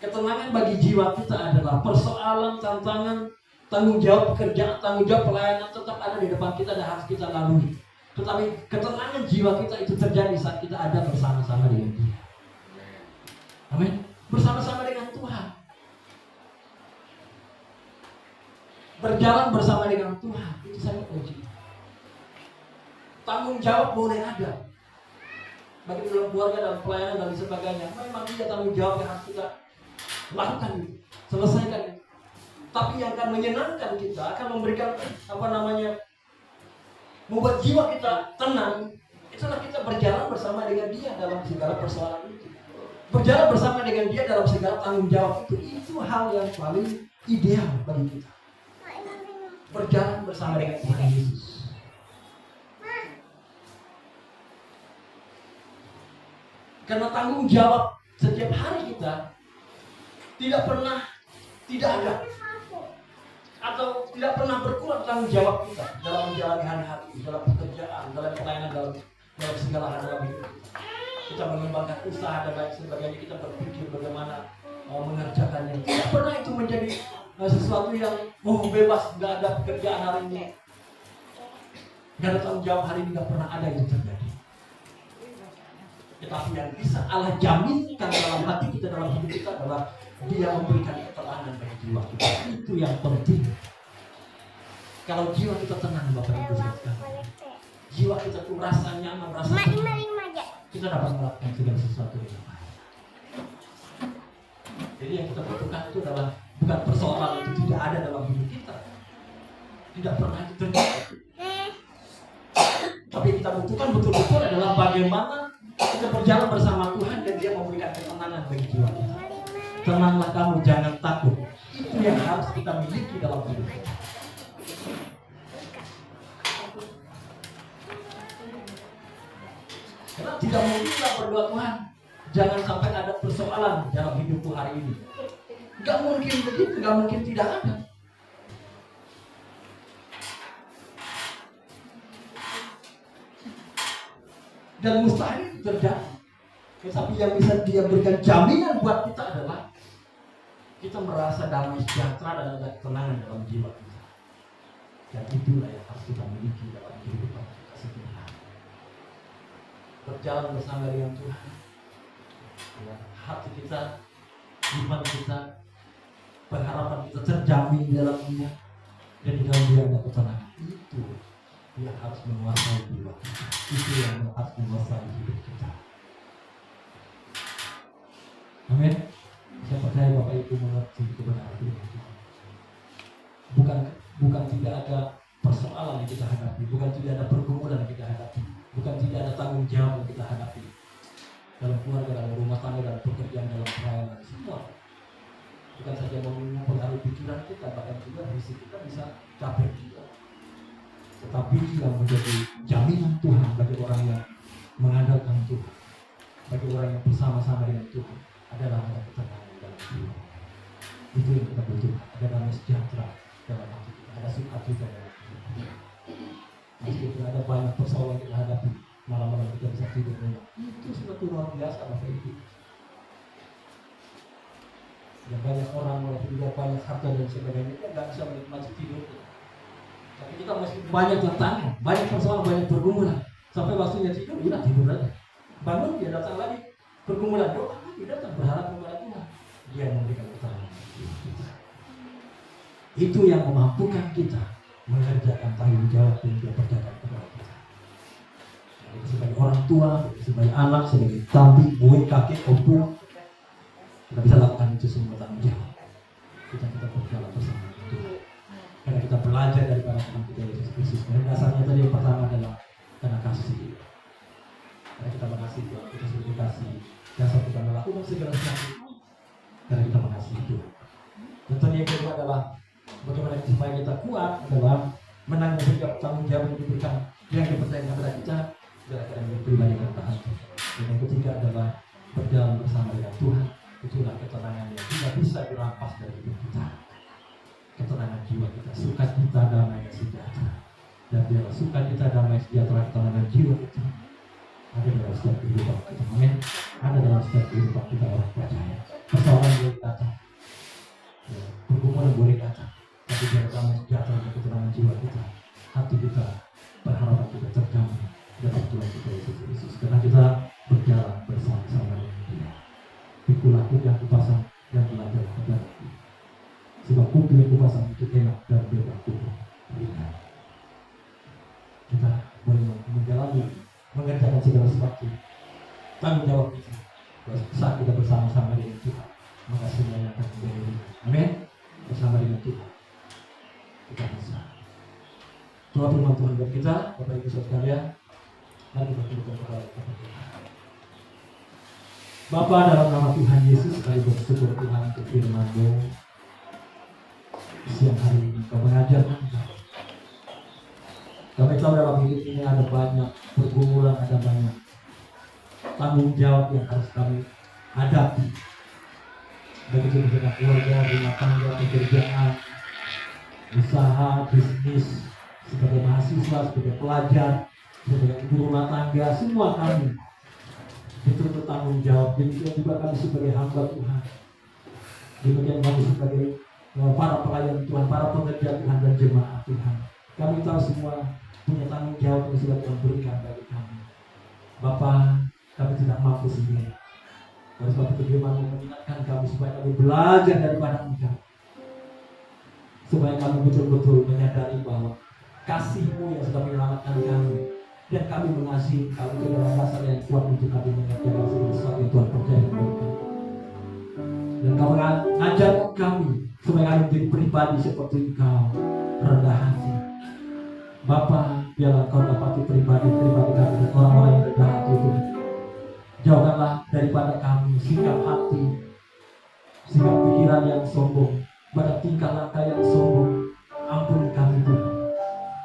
S2: Ketenangan bagi jiwa kita adalah persoalan, tantangan, tanggung jawab pekerjaan, tanggung jawab pelayanan tetap ada di depan kita dan harus kita lalui. Tetapi ketenangan jiwa kita itu terjadi saat kita ada bersama-sama dengan Dia. Amin. Bersama-sama dengan Tuhan. Berjalan bersama dengan Tuhan itu sangat kunci. Tanggung jawab boleh ada bagi dalam keluarga, dalam pelayanan dan sebagainya. Memang tidak tanggung jawab yang harus kita lakukan itu, selesaikan itu. Tapi yang akan menyenangkan kita, akan memberikan membuat jiwa kita tenang, itulah kita berjalan bersama dengan Dia dalam segala persoalan itu. Berjalan bersama dengan Dia dalam segala tanggung jawab itu hal yang paling ideal bagi kita. Berjalan bersama dengan Tuhan Yesus. Karena tanggung jawab setiap hari kita tidak ada atau tidak pernah berkurang tanggung jawab kita dalam menjalani hari-hari, dalam pekerjaan, dalam pelayanan, dalam segala hal dalam hidup kita. Kita mengembangkan usaha dan lain sebagainya, kita berpikir bagaimana mengerjakannya. Tidak pernah itu menjadi sesuatu yang bebas, nggak ada pekerjaan hari ini, nggak ada tanggung jawab hari ini, nggak pernah ada itu terjadi. Tetapi yang bisa Allah jaminkan dalam hati kita, dalam hidup kita adalah Dia memberikan ketenangan bagi jiwa kita. Itu yang penting. Kalau jiwa kita tenang, Bapak Ibu sekalian, jiwa kita tuh rasa nyaman, rasa tenang, kita dapat melakukan segala sesuatu yang baik. Jadi yang kita butuhkan itu adalah bukan persoalan itu tidak ada dalam hidup kita, tidak pernah itu terjadi. Tapi kita butuhkan betul-betul adalah bagaimana kita berjalan bersama Tuhan dan Dia memberikan ketenangan bagi jiwa kita. Tenanglah kamu, jangan takut. Itu yang harus kita miliki dalam hidup kita. Karena tidak mungkin kita berdoa, Tuhan, jangan sampai ada persoalan dalam hidupku hari ini. Gak mungkin begitu, gak mungkin tidak ada. Dan mustahil terjadi. Tetapi yang bisa Dia berikan jaminan buat kita adalah kita merasa damai sejahtera dan ada ketenangan dalam jiwa kita. Dan itulah yang harus kita miliki dalam kehidupan kita setiap hari. Berjalan bersama dengan Tuhan, ya, hati kita, iman kita, pengharapan kita terjamin di dalam Dia, dan di dalam Dia ada ketenangan. Itu yang harus menguasai jiwa kita. Itu yang harus menguasai hidup kita. Amin. Saya percaya Bapak Ibu mengerti kebenaran firman Tuhan. Bukan tidak ada persoalan yang kita hadapi, bukan tidak ada pergumulan yang kita hadapi, bukan tidak ada tanggung jawab yang kita hadapi dalam keluarga, dalam rumah tangga, dalam pekerjaan, dalam pelayanan, semua. Bukan saja mempengaruhi pikiran kita, bahkan juga visi kita bisa capek juga. Tetapi yang menjadi jaminan Tuhan bagi orang yang mengandalkan Tuhan, bagi orang yang bersama-sama dengan Tuhan, adalah ada ketenangan dalam jiwa. Itu yang kita butuhkan. Ada damai sejahtera dalam hati kita, ada sukacita dalam hati kita. Meskipun ada banyak persoalan yang kita hadapi, malam-malam kita bisa tidur nyenyak. Itu suatu luar biasa, Bapak Ibu. Dan banyak orang walaupun juga banyak harta dan sebagainya, dia nggak bisa menikmati tidur. Tapi kita masih banyak tantangan, banyak persoalan, banyak pergumulan. Sampai waktunya tidur, udah tidur aja. Bangun, dia datang lagi. Pergumulan doa, dia datang berharap kepada Tuhan. Dia memberikan ketenangan. Itu yang memampukan kita mengerjakan tanggung jawab yang Dia percayakan kepada kita. Jadi sebagai orang tua, sebagai anak, sebagai tambi, buih, kakek, opu, kita bisa lakukan itu semua tanggung jawab. Kita berjalan bersama Tuhan. Karena kita belajar daripada Tuhan kita Yesus Kristus. Dan dasarnya tadi yang pertama adalah karena kasih. Engkau kasih dasar kita melakukan segala sesuatu karena kita mengasihi Tuhan. Dan yang kedua adalah bagaimana supaya kita kuat adalah menanggung setiap tanggung jawab yang diberikan, yang dipercayakan kepada kita dalam pribadi dan tahan. Dan yang ketiga adalah berjalan bersama dengan Tuhan. Itulah ketenangan yang tidak bisa dirampas dari hidup kita. Ketenangan jiwa kita, sukacita, damai, dan sejahtera. Dan biarlah sukacita, damai, sejahtera, ketenangan jiwa kita ada dalam setiap kehidupan kita. Amin. Ada dalam setiap kehidupan kita orang percaya. Persoalan boleh datang, pergumulan boleh datang, tapi biar damai, sejahtera, dan ketenangan jiwa kita, hati kita, berharap kita terjamin dalam Tuhan kita Yesus Kristus. Karena kita berjalan bersama-sama dengan Dia. Pikulah kuda yang kupasang dan belajar kepada Dia. Sebab kuda yang kupasang itu enak dan bebanku ringan. Kita boleh menjalani, mengerjakan segala sesuatu. Tanggung jawab kita saat kita bersama-sama dengan Tuhan, maka semuanya akan menjadi ringan. Amin. Bersama dengan Tuhan kita bisa. Doa firman Tuhan buat kita, Bapak Ibu Saudara sekalian. Mari kita tundukkan kepala kita berdoa. Bapa, dalam nama Tuhan Yesus, kami bersyukur Tuhan untuk firman-Mu. Siang hari ini Kau mengajarkan kami. Kami tahu dalam hidup ini ada banyak pergumulan, ada banyak tanggung jawab yang harus kami hadapi. Begitu dengan keluarga, rumah tangga, pekerjaan, usaha, bisnis, sebagai mahasiswa, sebagai pelajar, sebagai ibu rumah tangga, semua kami dituntut tanggung jawab. Demikian juga kami sebagai hamba Tuhan, demikian kami sebagai para pelayan Tuhan, para pekerja Tuhan dan jemaat Tuhan. Kami tahu semua punya tanggung jawab yang sudah Tuhan berikan bagi kami. Bapa, kami tidak mampu sendiri. Oleh sebab itu firman-Mu mengingatkan kami supaya kami belajar daripada Engkau, supaya kami betul-betul menyadari bahwa kasih-Mu yang sudah menyelamatkan kami, dan kami mengasihi Engkau itu adalah dasar yang kuat untuk kami mengerjakan segala sesuatu yang Tuhan percayakan kepada kami. Dan Kau mengajarkan kami supaya kami menjadi pribadi seperti Engkau, rendah hati. Bapa, biarlah Kau dapati pribadi-pribadi kami dan orang-orang yang rendah hati itu. Jauhkanlah daripada kami sikap hati, sikap pikiran yang sombong, pada tingkah laku yang sombong. Ampuni kami Tuhan.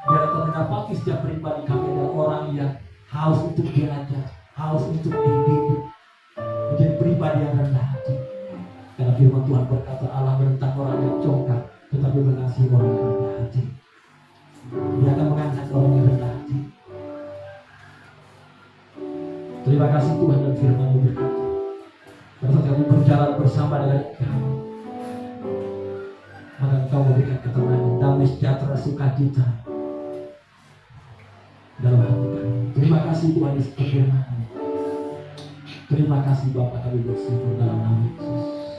S2: Biarlah Kau mendapati setiap pribadi kami adalah orang yang haus untuk belajar, haus untuk dididik, menjadi pribadi yang rendah hati. Karena firman Tuhan berkata, Allah menentang orang yang congkak, tetapi mengasihi orang yang rendah hati. Dia akan mengangkat orang yang rendah hati. Terima kasih Tuhan dan firman-Mu berkata, pada saat kami berjalan bersama dengan Engkau, maka Engkau memberikan ketenangan, damai, sejahtera, sukacita dalam hati kami. Terima kasih Tuhan Yesus firman-Mu. Terima kasih Bapa, kami bersyukur dalam nama Yesus.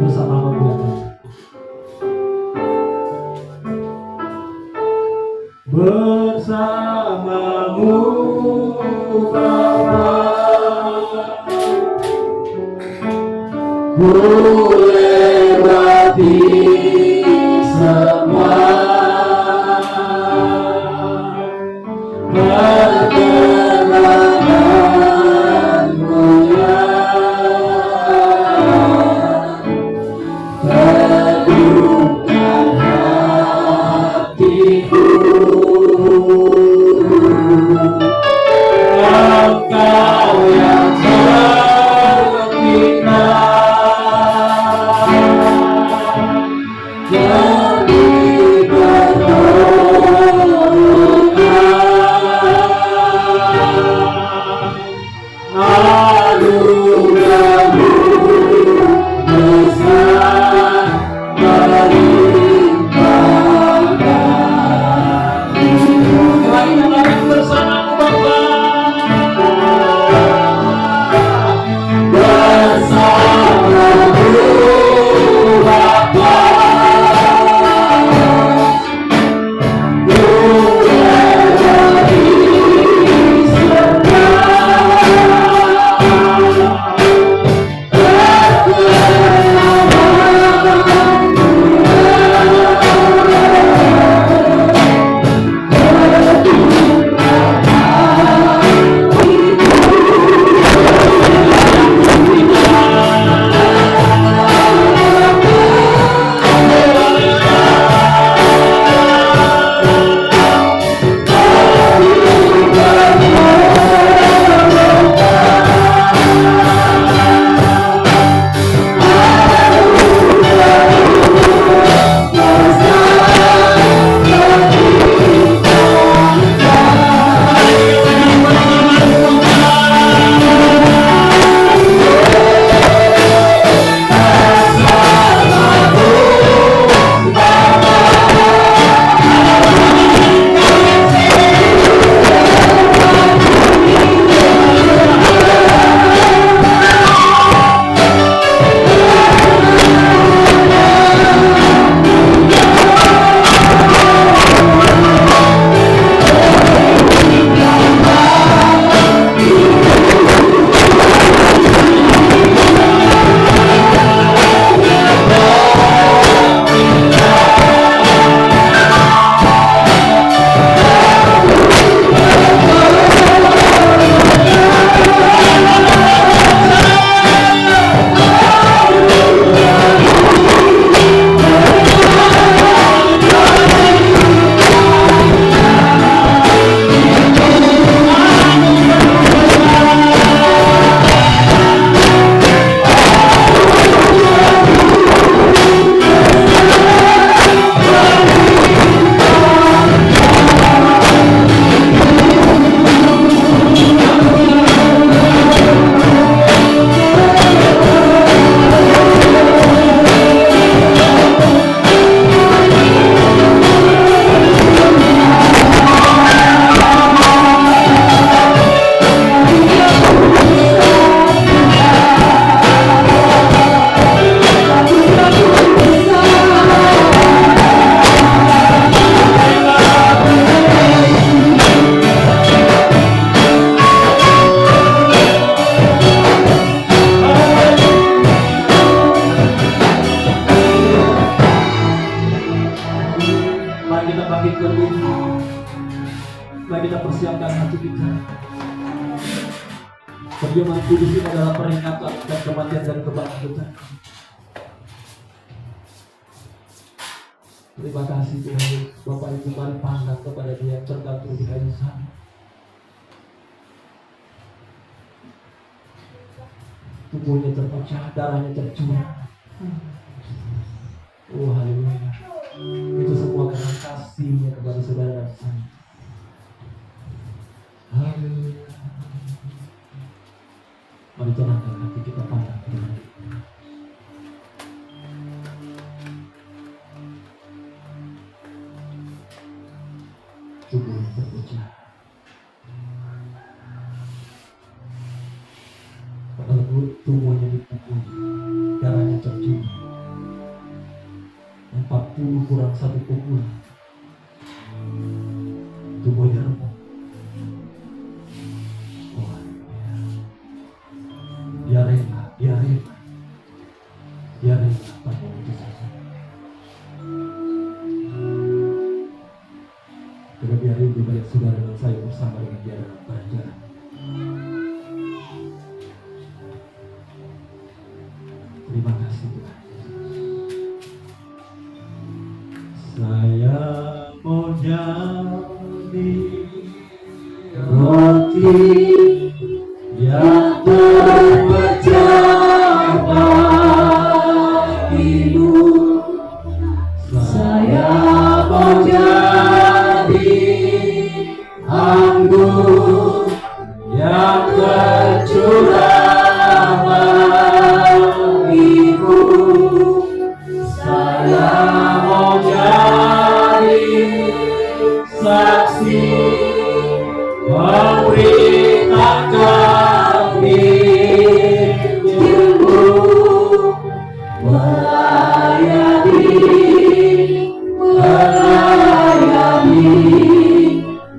S2: Bersama belajar. Bersama-Mu Bapa, ku lewati semua perjalanan-Mu yang teduhkan hatiku. Engkau yang terpindah, kita. Perjamuan kudus ini adalah peringatan dan kematian dan kebangkitan. Terima kasih Tuhan. Bapak Ibu mari pandang kepada Dia yang tergantung di kayu salib. Tubuhnya terpecah, darahnya tercurah. Oh haleluya. Itu semua karena kasihnya kepada saudara dan saya. Haleluya. Mari tenangkan hati kita pandang kepada Dia. Tubuhnya terpecah. Tubuhnya dipukul, darahnya tercurah. 40 kurang 1 pukulan, tubuhnya remuk. Oh, dia rela pada itu saja. Karena dia rindu banyak saudara dan saya bersama dengan Dia dalam perjalanan. Terima kasih Tuhan. Saya mau jadi roti yang terpecah bagimu. Saya mau jadi anggur yang tercurah bagimu. Saya mau jadi saksi memberitakan Injilmu, melayani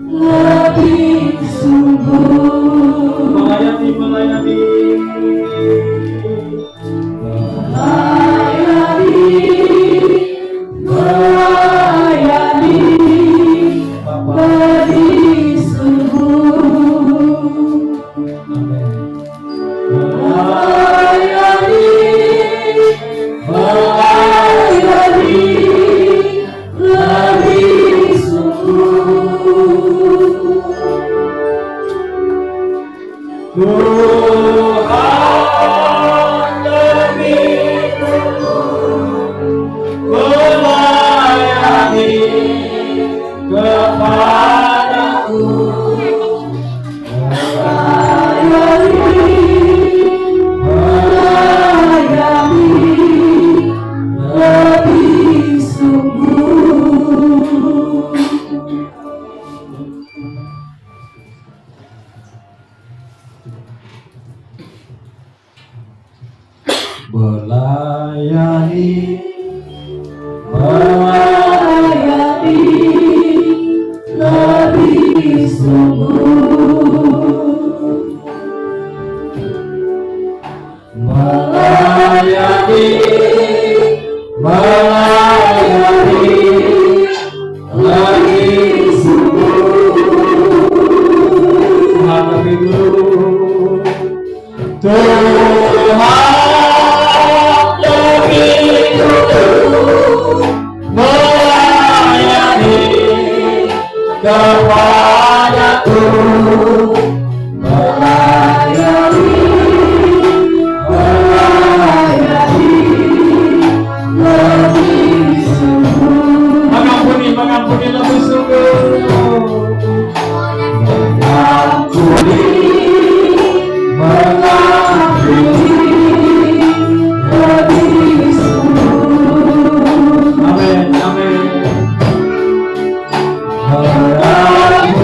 S2: lebih sungguh, melayani lebih sungguh. Amin. Melayani lebih sungguh. Tuhan lebih sungguh melayani kepadaku, melayani lebih sungguh. Melayani lebih sungguh, melayani lebih sungguh. Tuhan lebih sungguh, Tuhan lebih sungguh melayani kepadaku, melayani lebih sungguh. Mengampuni lebih sungguh, mengampuni lebih sungguh. Amin, amin. Mengampuni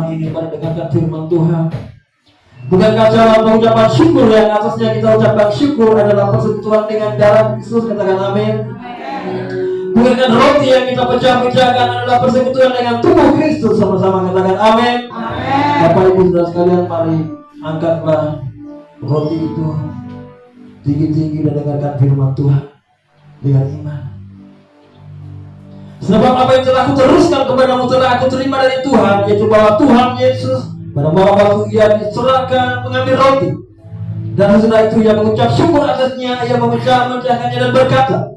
S2: malam ini pada dengarkan firman Tuhan. Bukankah jalan pengucapan syukur yang atasnya kita ucapkan syukur adalah persekutuan dengan darah Kristus? Katakan amin. Bukankah roti yang kita pecah-pecahkan adalah persekutuan dengan tubuh Kristus? Sama-sama katakan amin. Bapak Ibu saudara sekalian, mari angkatlah roti itu tinggi-tinggi dan dengarkan firman Tuhan dengan iman. Sebab apa yang telah aku teruskan kepadamu telah aku terima dari Tuhan, yaitu bahwa Tuhan Yesus pada malam waktu ia diserahkan mengambil roti, dan setelah itu ia mengucap syukur atasnya, ia memecah-mecahkannya dan berkata,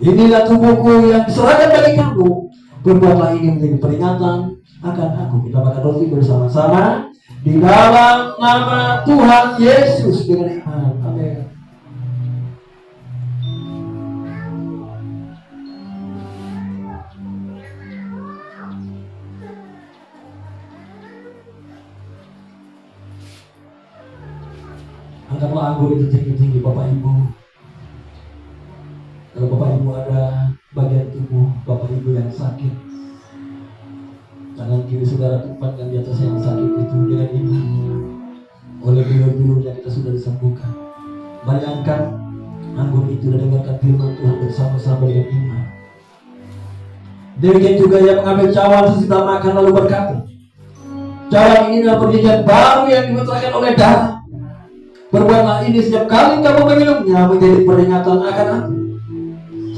S2: inilah tubuhku yang diserahkan bagi kamu, berbuatlah ini menjadi peringatan akan aku. Kita makan roti bersama-sama di dalam nama Tuhan Yesus dengan iman. Amin. Angkatlah anggur itu tinggi-tinggi Bapak Ibu. Kalau Bapak Ibu ada bagian tubuh Bapak Ibu yang sakit, tangan kiri saudara tempatkan di atas yang sakit itu dengan iman. Oleh bilur-bilurnya kita sudah disembuhkan. Mari angkat anggur itu dan dengarkan firman Tuhan bersama-sama dengan iman. Demikian juga ia mengambil cawan sesudah makan lalu berkata, cawan ini adalah perjanjian baru yang dimutrakan oleh darah. Berbuatlah ini setiap kali kamu meminumnya menjadi peringatan akan aku.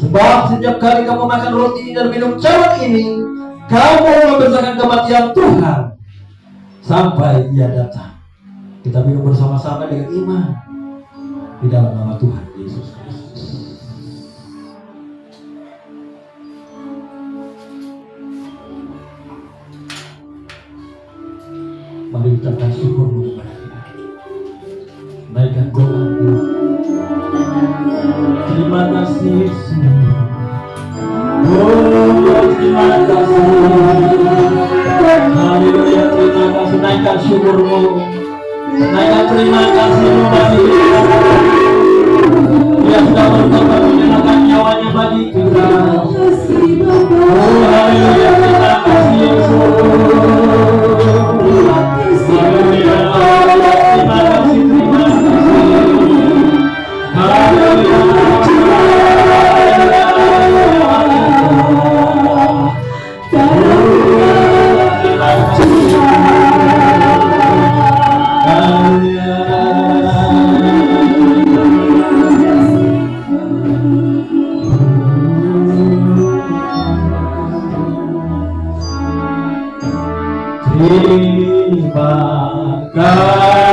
S2: Sebab setiap kali kamu makan roti ini dan minum cawan ini, kamu memberitakan kematian Tuhan sampai ia datang. Kita minum bersama-sama dengan iman di dalam nama Tuhan Yesus Kristus. Mari ucapkan syukur kepada Tuhan. Naikkan doamu. Terima kasih Yesus. Oh, terima kasih. Haleluya, terima kasih. Naikkan syukurmu. Naikkan terima kasihmu bagi kita. Dia sudah berkorban menyerahkan nyawanya bagi kita. Oh, haleluya, terima kasih Yesus. Haleluya, terima kasih, terima kasih. Haleluya. Terima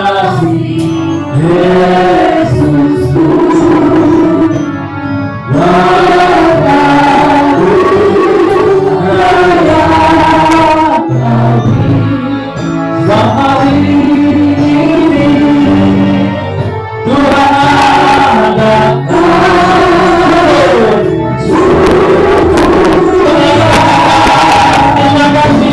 S2: kasih Yesusku, Bapakku raya kami sampai ini Tuhan adakan terima kasih.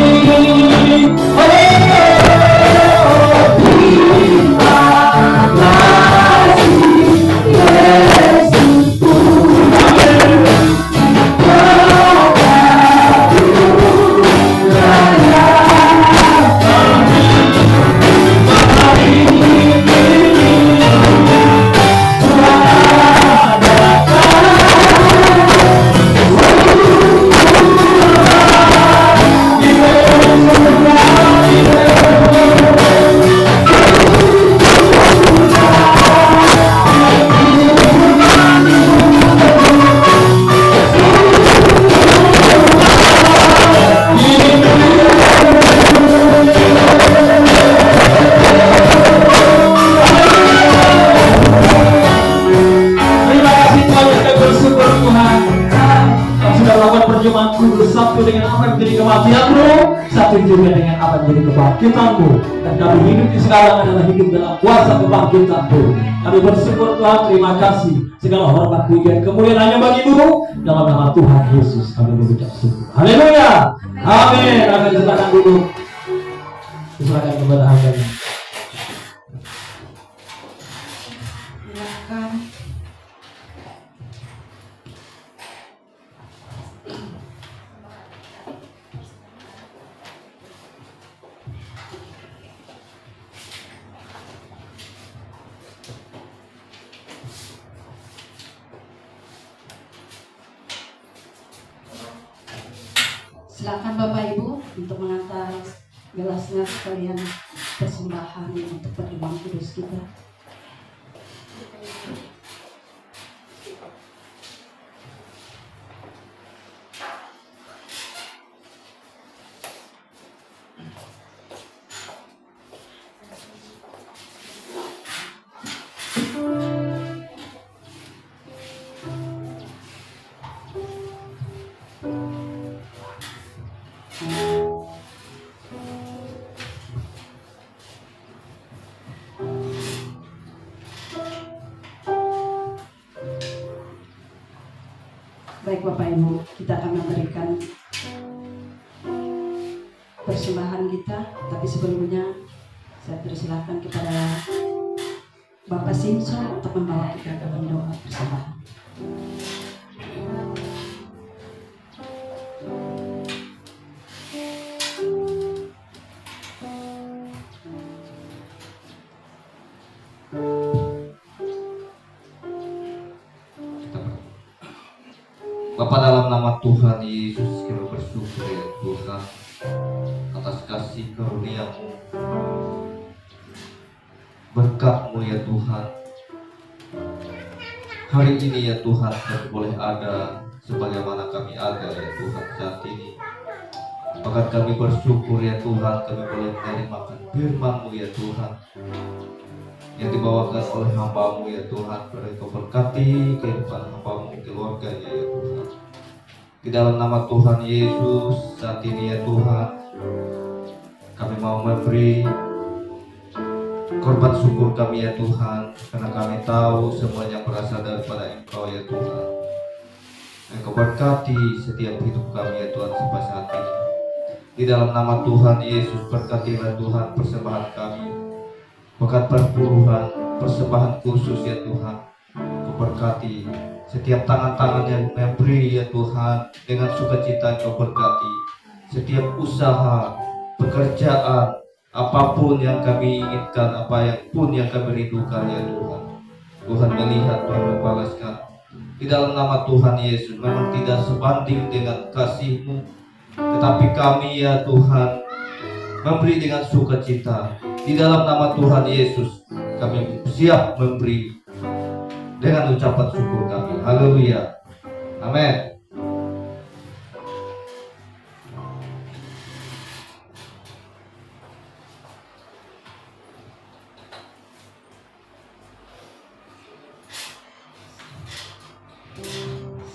S2: Satu dengan apa yang menjadi kematianmu, satu juga dengan apa yang menjadi kebangkitanmu. Dan kami hidup di sekarang adalah hidup dalam kuasa kebangkitanmu. Kami bersyukur Tuhan, terima kasih. Segala hormat, pujian, kemuliaan hanya bagi-Mu. Dalam nama Tuhan Yesus kami mengucap syukur. Haleluya. Amin. Akan diserahkan dulu. Diserahkan kepada hamba-Nya.
S1: Silakan.
S3: Silakan Bapak Ibu untuk mengantar gelasnya sekalian persembahan untuk perjamuan kudus kita. Baik Bapak Ibu, kita akan memberikan persembahan kita, tapi sebelumnya saya persilakan kepada Bapak Simpson untuk membawa kita ke doa persembahan.
S4: Bapa, dalam nama Tuhan Yesus kami bersyukur ya Tuhan atas kasih karunia-Mu, berkat-Mu ya Tuhan. Hari ini ya Tuhan kami boleh ada sebagaimana kami ada ya Tuhan saat ini. Bahkan kami bersyukur ya Tuhan kami boleh menerima firman-Mu ya Tuhan yang dibawakan oleh hamba-Mu ya Tuhan. Kau berkati kehidupan hamba-Mu, keluarganya ya Tuhan. Di dalam nama Tuhan Yesus saat ini ya Tuhan, kami mau memberi korban syukur kami ya Tuhan, karena kami tahu semuanya berasal daripada Engkau ya Tuhan. Engkau berkati setiap hidup kami ya Tuhan sampai saat ini. Di dalam nama Tuhan Yesus berkatilah Tuhan persembahan kami, bahkan perpuluhan persembahan khusus ya Tuhan. Kau berkati setiap tangan-tangan yang memberi ya Tuhan, dengan sukacita Kau berkati setiap usaha, pekerjaan, apapun yang kami inginkan, apa yang pun yang kami rindukan ya Tuhan. Tuhan melihat, Tuhan membalaskan. Di dalam nama Tuhan Yesus memang tidak sebanding dengan kasih-Mu, tetapi kami ya Tuhan memberi dengan sukacita. Di dalam nama Tuhan Yesus kami siap memberi dengan ucapan syukur kami. Haleluya. Amin.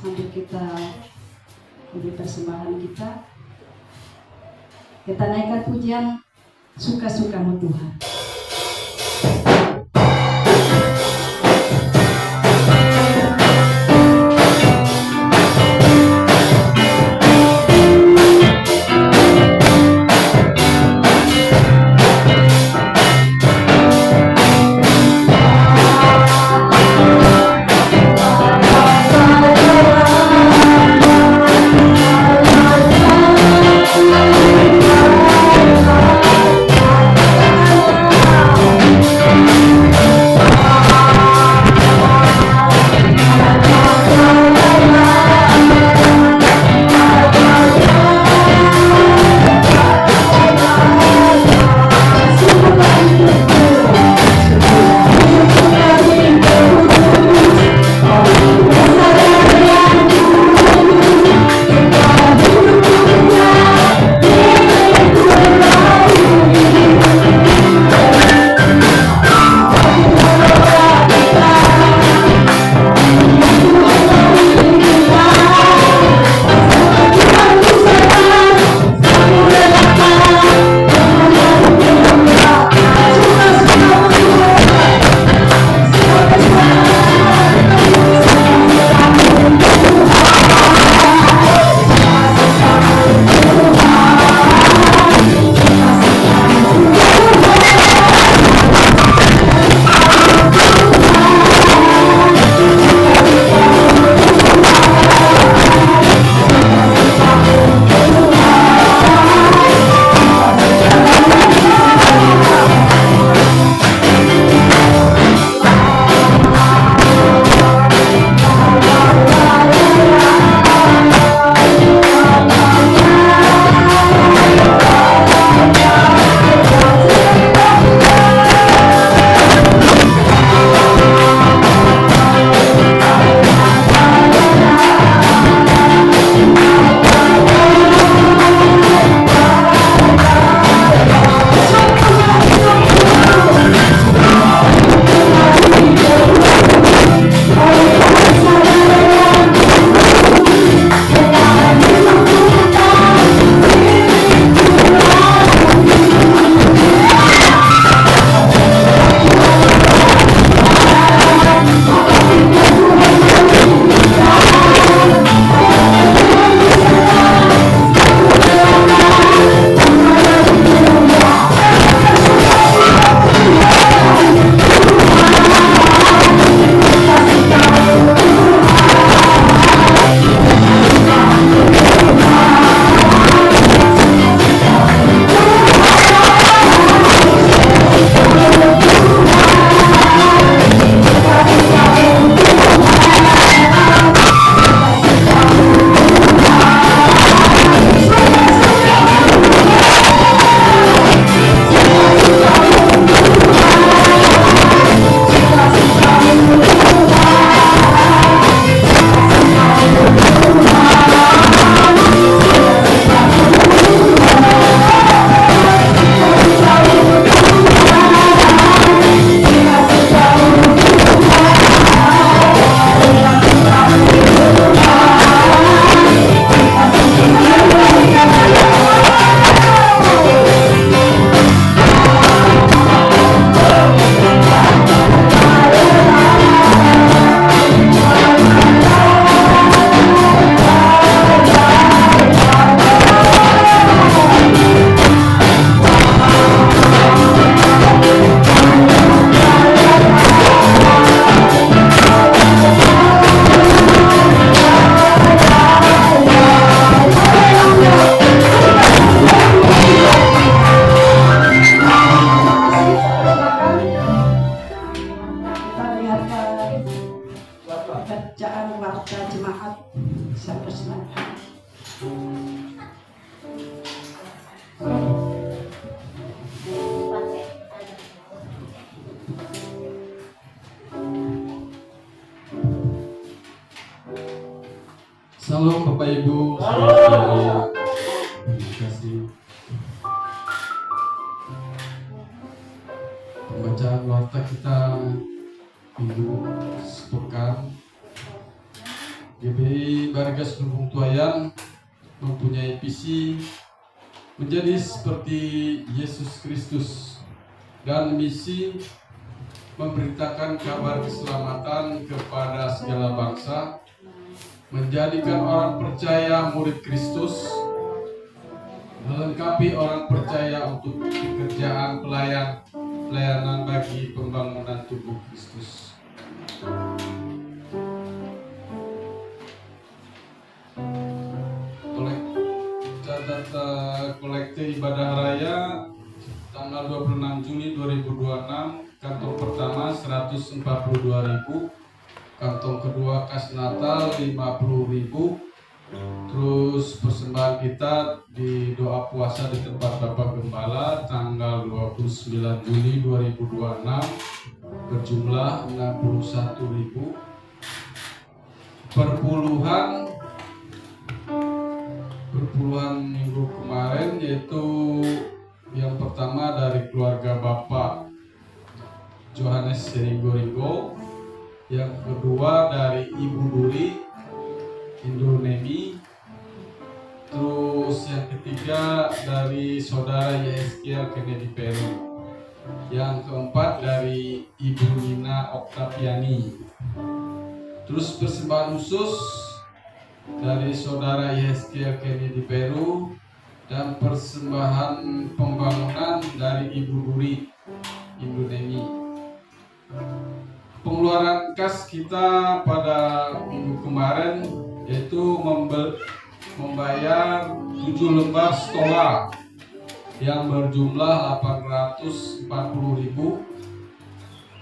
S3: Sambil kita beri persembahan kita naikkan pujian suka-sukamu Tuhan.
S5: Hallelujah.
S3: Saya persilakan.
S5: Salam Bapak Ibu, terima kasih. Pembacaan warta kita minggu sepekan. GBI Barigas Lumbung Tuayan mempunyai visi menjadi seperti Yesus Kristus dan misi memberitakan kabar keselamatan kepada segala bangsa, menjadikan orang percaya murid Kristus, melengkapi orang percaya untuk pekerjaan pelayanan bagi pembangunan tubuh Kristus. Data kolekte ibadah raya tanggal 26 Juni 2026, kantong pertama 142.000, kantong kedua kas Natal 50.000. Terus persembahan kita di doa puasa di tempat Bapak Gembala tanggal 29 Juli 2026 berjumlah 61.000. Perpuluhan minggu kemarin, yaitu yang pertama dari keluarga Bapak Johannes Seringo-Ringo, yang kedua dari Ibu Duri Indonemi, terus yang ketiga dari saudara Yeskiel Kennedy Peru, yang keempat dari Ibu Nina Oktaviani, terus persembahan khusus dari saudara Yeskiel Kennedy Peru, dan persembahan pembangunan dari Ibu Duri Indonemi. Pengeluaran kas kita pada minggu kemarin yaitu membayar 7 lembar stola yang berjumlah 840.000.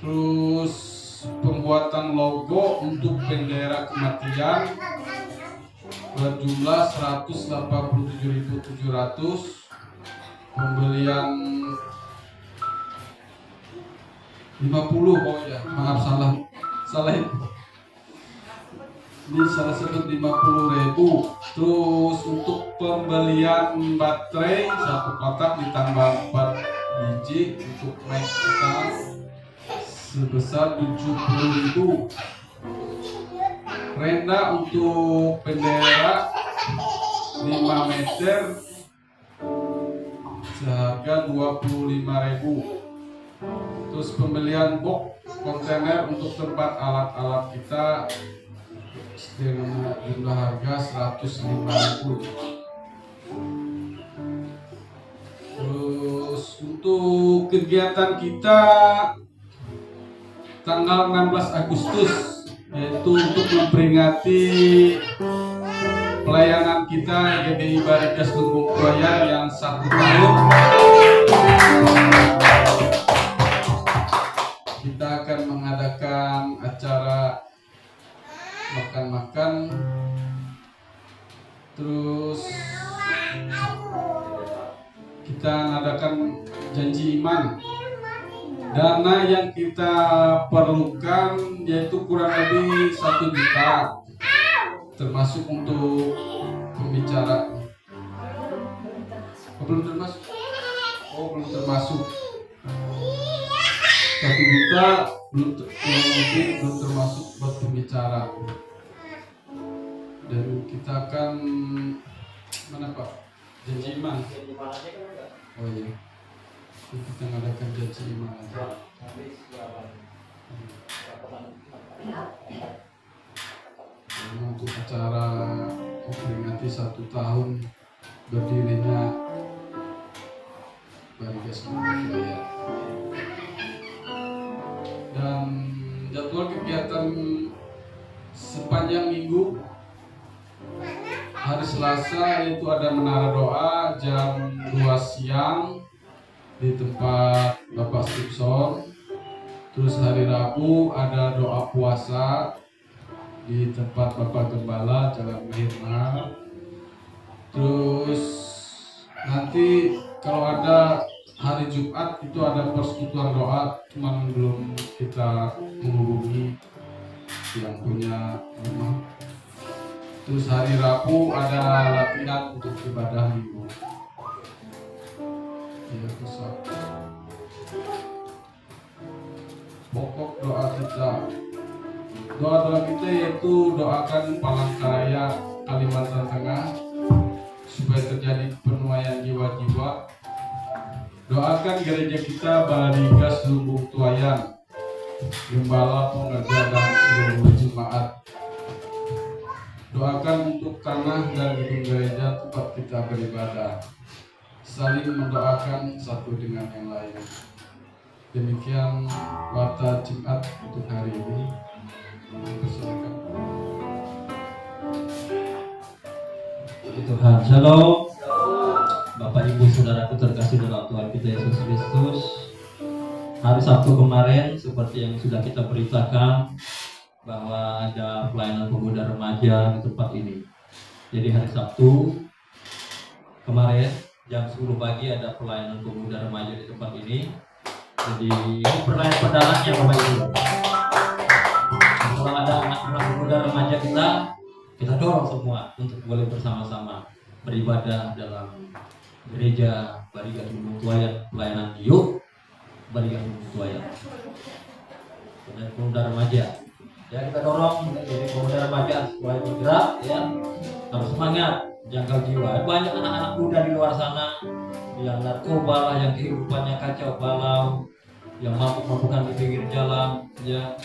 S5: Terus pembuatan logo untuk bendera kematian berjumlah 187.700. Pembelian 50, oh ya, maaf salah ini salah sebut 50.000. Terus untuk pembelian baterai 1 kotak ditambah 4 biji untuk mic kita sebesar 70.000. Renda untuk bendera 5 meter seharga 25.000. Terus pembelian box kontainer untuk tempat alat-alat kita dengan jumlah harga 105.000. Terus untuk kegiatan kita tanggal 16 Agustus, yaitu untuk memperingati pelayanan kita GBI Barigas Lumbung Tuayan yang 1 tahun. Kita akan mengadakan acara makan-makan, terus kita mengadakan janji iman. Dana yang kita perlukan yaitu kurang lebih 1 juta, termasuk untuk pembicara. Belum termasuk? Oh, belum termasuk. 1 juta belum termasuk buat pembicara. Dan kita akan mana Pak? Janji iman. Oh iya. Kita mengadakan janji iman aja. Untuk acara memperingati 1 tahun berdirinya Barigas Lumbung Tuayan. Dan jadwal kegiatan sepanjang minggu, hari Selasa itu ada menara doa jam 2 siang di tempat Bapak Simpson. Terus hari Rabu ada doa puasa di tempat Bapak Gembala Jalan Mahirma. Terus nanti kalau ada hari Jumat itu ada persekutuan doa, cuman belum kita menghubungi yang punya rumah. Terus hari Rabu ada latihan untuk ibadah minggu. Ya, besar. Pokok doa kita yaitu doakan Palangkaraya Kalimantan Tengah supaya terjadi penuaian jiwa-jiwa. Doakan gereja kita Baligas Lumbung Tuayan, Gembala Pengajar dan seluruh jemaat. Doakan untuk tanah dan gedung gereja tempat kita beribadah. Saling mendoakan satu dengan yang lain. Demikian warta Jumat untuk hari ini. Persilakan.
S2: Puji Tuhan, shalom. Bapak Ibu Saudaraku terkasih dalam Tuhan kita Yesus Kristus. Hari Sabtu kemarin seperti yang sudah kita beritakan bahwa ada pelayanan pemuda remaja di tempat ini. Jadi hari Sabtu kemarin jam 10 pagi ada pelayanan pemuda remaja di tempat ini. Jadi ini pelayanan perdanaannya Bapak Ibu. Kalau ada anak-anak pemuda remaja kita dorong semua untuk boleh bersama-sama beribadah dalam gereja Baligas Lumbung Tuayan, pelayanan Yuk Baligas Lumbung Tuayan dan pemuda remaja. Ya kita dorong jadi pemuda remaja supaya bergerak, ya harus semangat, jangkau jiwa. Banyak anak-anak muda di luar sana yang narkoba lah, yang kehidupannya kacau balau, yang mabuk-mabukan di pinggir jalan, ya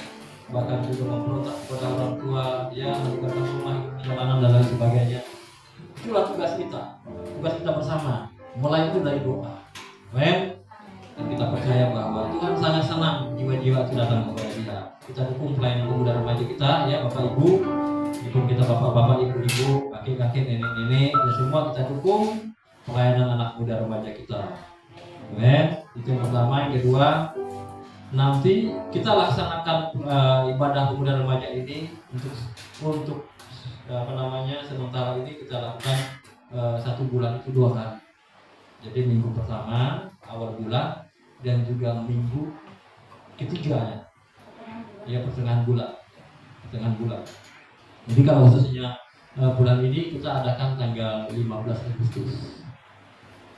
S2: bahkan juga memberontak kepada orang tua, ya meninggalkan rumah, jalanan dan lain sebagainya. Itulah tugas kita bersama. Mulai itu dari doa. Amen. Dan kita percaya bahwa Tuhan sangat senang jiwa-jiwa itu datang kepada Dia. Kita dukung pelayanan pemuda remaja kita, ya Bapak Ibu, dukung kita bapak-bapak, ibu-ibu, kakek-kakek, nenek-nenek, ya semua kita dukung pelayanan anak muda remaja kita. Amen. Itu yang pertama. Yang kedua, nanti kita laksanakan ibadah pemuda remaja ini untuk sementara ini kita lakukan 1 bulan itu 2 kali. Jadi minggu pertama awal bulan dan juga minggu ketiganya, ya pertengahan bulan. Jadi kalau khususnya bulan ini kita adakan tanggal 15 Agustus.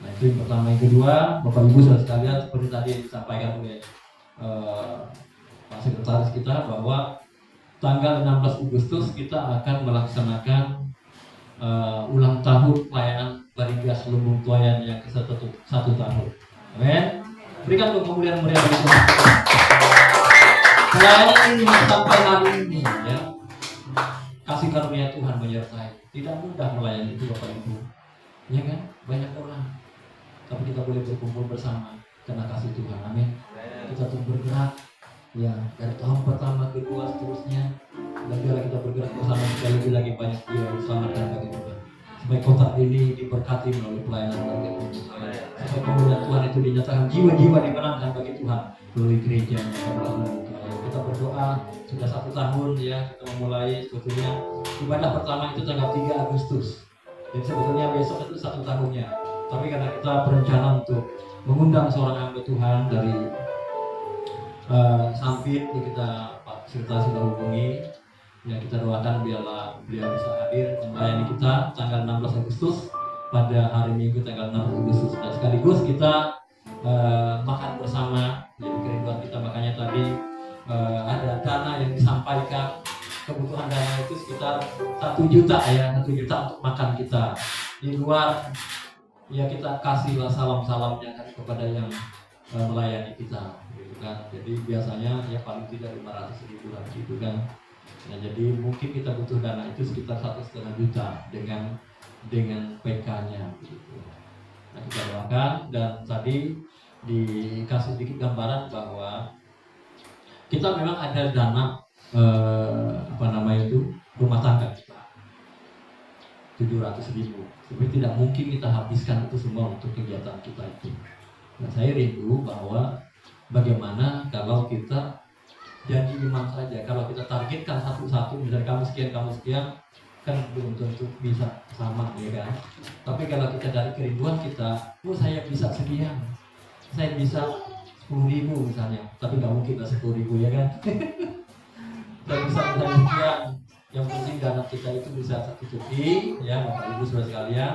S2: Nah itu yang pertama. Yang kedua, Bapak Ibu saudara sekalian, seperti tadi disampaikan oleh Pak Sekretaris kita bahwa tanggal 16 Agustus kita akan melaksanakan ulang tahun pelayanan Baligas Lumbung Tuayan yang ke-1 tahun. Amin. Berikan dong kemuliaan meriah bagi Tuhan. Pelayanan ini sampai hari ini, ya kasih karunia Tuhan menyertai. Tidak mudah melayani itu Bapak Ibu, ya kan? Banyak orang, tapi kita boleh berkumpul bersama karena kasih Tuhan. Amin. Kita terus bergerak, ya dari tahun pertama, kedua, seterusnya. Dan biarlah kita bergerak bersama supaya lebih lagi banyak dia diselamatkan bagi Tuhan. Supaya kota ini diberkati melalui pelayanan bagi Tuhan. Supaya kemuliaan Tuhan itu dinyatakan, jiwa-jiwa dimenangkan bagi Tuhan melalui gereja. Kita berdoa sudah 1 tahun, ya kita memulai sebetulnya ibadah pertama itu tanggal 3 Agustus. Jadi sebetulnya besok itu 1 tahunnya. Tapi karena kita berencana untuk mengundang seorang hamba Tuhan dari Sampit, ya kita Pak Sekretaris sudah hubungi, ya kita doakan biarlah beliau bisa hadir melayani kita tanggal 16 Agustus pada hari Minggu tanggal 16 Agustus. Dan sekaligus kita makan bersama, jadi kerinduan kita. Makanya tadi ada dana yang disampaikan, kebutuhan dana itu sekitar 1 juta, ya 1 juta untuk makan kita. Di luar, ya kita kasihlah salam-salamnya kan kepada yang melayani kita, gitu kan. Jadi biasanya ya paling tidak 500.000 lah, gitu kan. Nah jadi mungkin kita butuh dana itu sekitar 1,5 juta dengan PK-nya, gitu. Nah kita doakan. Dan tadi dikasih sedikit gambaran bahwa kita memang ada dana rumah tangga kita 700.000. Tapi tidak mungkin kita habiskan itu semua untuk kegiatan kita itu. Nah saya rindu bahwa bagaimana kalau kita janji iman saja. Kalau kita targetkan satu-satu, misalnya kamu sekian, kan belum tentu bisa sama, ya kan? Tapi kalau kita dari kerinduan kita, saya bisa sekian, saya bisa 10.000 misalnya, tapi nggak mungkin 10.000, ya kan? Saya bisa sekian. Yang penting dana kita itu bisa tercukupi, ya Bapak Ibu Saudara sekalian,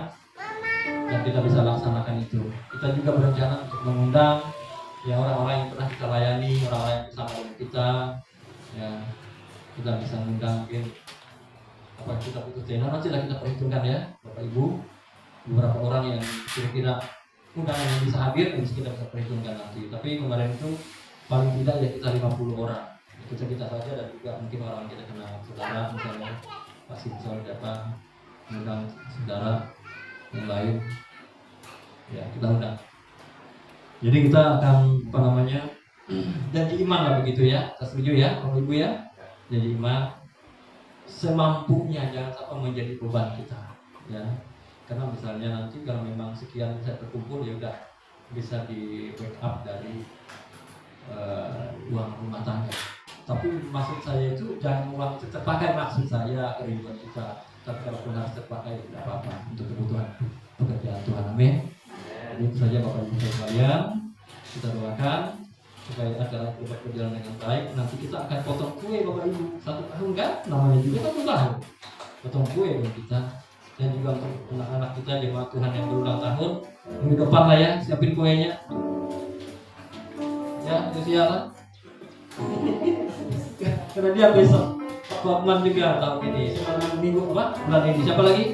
S2: dan kita bisa laksanakan itu. Kita juga berencana untuk mengundang ya orang-orang yang pernah kita layani, orang-orang yang bersama dengan kita, ya kita bisa mengundang mungkin apa yang kita butuh tenor, nanti lah kita perhitungkan ya Bapak Ibu, beberapa orang yang kira-kira undangan yang bisa hadir, kita bisa perhitungkan nanti. Tapi kemarin itu paling tidak ya kita 50 orang. Kita saja, dan juga mungkin orang kita kenal, saudara misalnya Pak Simpson datang, mengundang saudara yang lain, ya kita undang. Jadi kita akan janji iman lah begitu ya, kita setuju ya Bapak Ibu ya, janji iman semampunya, jangan sampai menjadi beban kita ya, karena misalnya nanti kalau memang sekian bisa terkumpul ya udah bisa di backup dari uang rumah tangga. Tapi maksud saya itu jangan uang itu terpakai, maksud saya kerinduan kita. Tapi kalau pun harus terpakai tidak apa-apa untuk kebutuhan pekerjaan Tuhan. Amin. Jadi itu saja Bapak Ibu sekalian, kita doakan supaya acara kita berjalan dengan baik. Nanti kita akan potong kue Bapak Ibu 1 tahun kan? Namanya juga 1 tahun. Potong kue buat kita. Dan juga untuk anak-anak kita jemaat Tuhan yang berulang tahun minggu depan lah ya, siapin kuenya. Ya, usia lah. Karena dia besok Pak Man juga tahun ini, minggu apa? Bulan ini siapa lagi?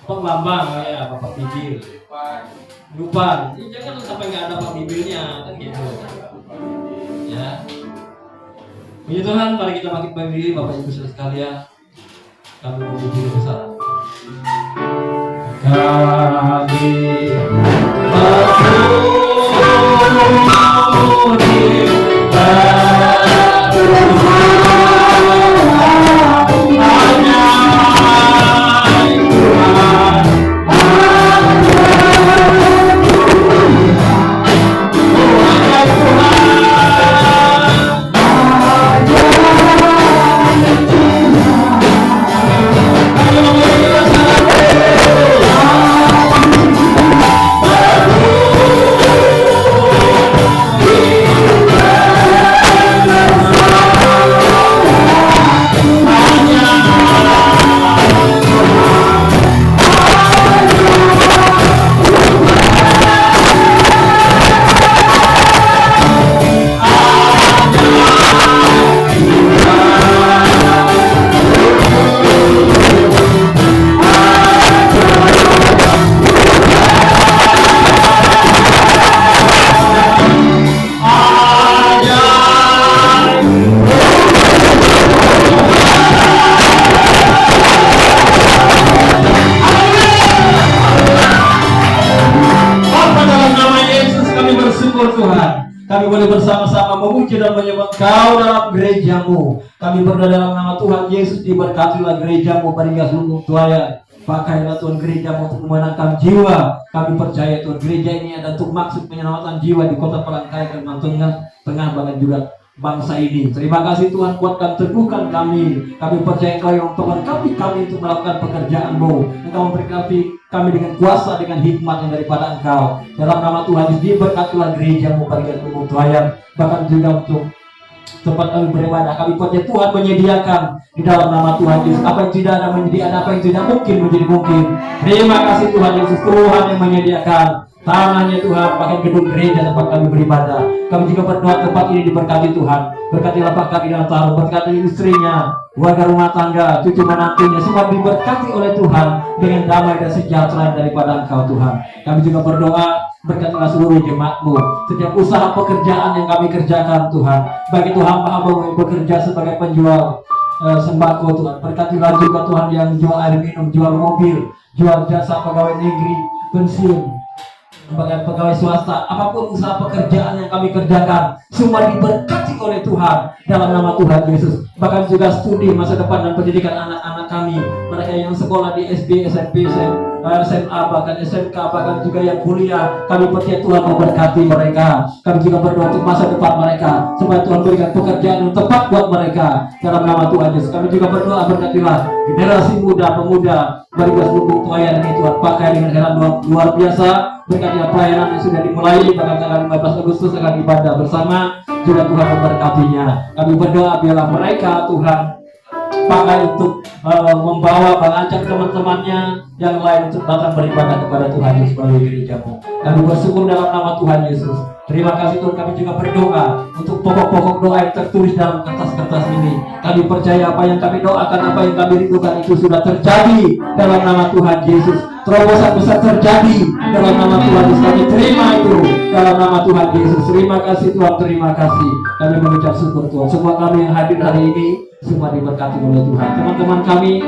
S2: Pak Bambang ya, Bapak Bibil. Lupa, jangan sampai nggak ada Pak Bibilnya kan gitu. Ya. Puji Tuhan, mari kita bangkit berdiri Bapak Ibu Saudara sekalian. Kami memuji besar. Bersama-sama memuji dan menyembah Kau dalam gerejamu. Kami berdoa dalam nama Tuhan Yesus, diberkatilah gerejamu pada seluruh tuaya. Pakailah Tuhan gerejamu untuk memenangkan jiwa. Kami percaya Tuhan gereja ini ada untuk maksud penyelamatan jiwa di kota Palangkaraya, Kalimantan Tengah, bahkan juga bangsa ini. Terima kasih Tuhan, kuatkan, teguhkan kami. Kami percaya Kau yang memperlengkapi kami untuk melakukan pekerjaan-Mu. Engkau memberkati kami dengan kuasa, dengan hikmat yang daripada Engkau. Dalam nama Tuhan Yesus, diberkatilah gerejamu pada seluruh tuaya. Bahkan juga untuk tempat kami beribadah, kami percaya Tuhan menyediakan di dalam nama Tuhan Yesus. Apa yang tidak ada menjadi ada, apa yang tidak mungkin menjadi mungkin. Terima kasih Tuhan Yesus, Tuhan yang menyediakan tanahnya Tuhan, pakai gedung gereja tempat kami beribadah. Kami juga berdoa tempat ini diberkati Tuhan. Berkatilah Pak kami dalam tahun, berkati istrinya, warga rumah tangga, cucu menantunya, semua diberkati oleh Tuhan dengan damai dan sejahtera daripada Engkau Tuhan. Kami juga berdoa, berkatilah seluruh jemaat-Mu, setiap usaha pekerjaan yang kami kerjakan Tuhan. Bagi Tuhan hamba-Mu yang bekerja sebagai penjual sembako Tuhan, berkatilah juga Tuhan yang jual air minum, jual mobil, jual jasa pegawai negeri, pensiun, sebagai pegawai swasta, apapun usaha pekerjaan yang kami kerjakan, semua diberkati oleh Tuhan dalam nama Tuhan Yesus. Bahkan juga studi masa depan dan pendidikan anak-anak kami, mereka yang sekolah di SD, SMP, SMA, bahkan SMK, bahkan juga yang kuliah. Kami percaya Tuhan memberkati mereka. Kami juga berdoa untuk masa depan mereka, supaya Tuhan berikan pekerjaan yang tepat buat mereka dalam nama Tuhan Yesus. Kami juga berdoa, berkatilah generasi muda, pemuda Barigas Lumbung Tuayan ini Tuhan pakai dengan heran luar biasa. Berkatilah pelayanan yang sudah dimulai, bahkan tanggal 15 Agustus akan ibadah bersama, juga Tuhan memberkatinya. Kami berdoa biarlah mereka Tuhan pakai untuk membawa, mengajak teman-temannya yang lain untuk datang beribadah kepada Tuhan Yesus melalui gerejamu. Kami bersyukur dalam nama Tuhan Yesus. Terima kasih Tuhan, kami juga berdoa untuk pokok-pokok doa yang tertulis dalam kertas-kertas ini. Kami percaya apa yang kami doakan, apa yang kami rindukan itu sudah terjadi dalam nama Tuhan Yesus. Terobosan besar terjadi dalam nama Tuhan Yesus. Kami terima itu dalam nama Tuhan Yesus. Terima kasih Tuhan, terima kasih. Kami mengucap syukur Tuhan. Semua kami yang hadir hari ini semua diberkati oleh Tuhan. Teman-teman kami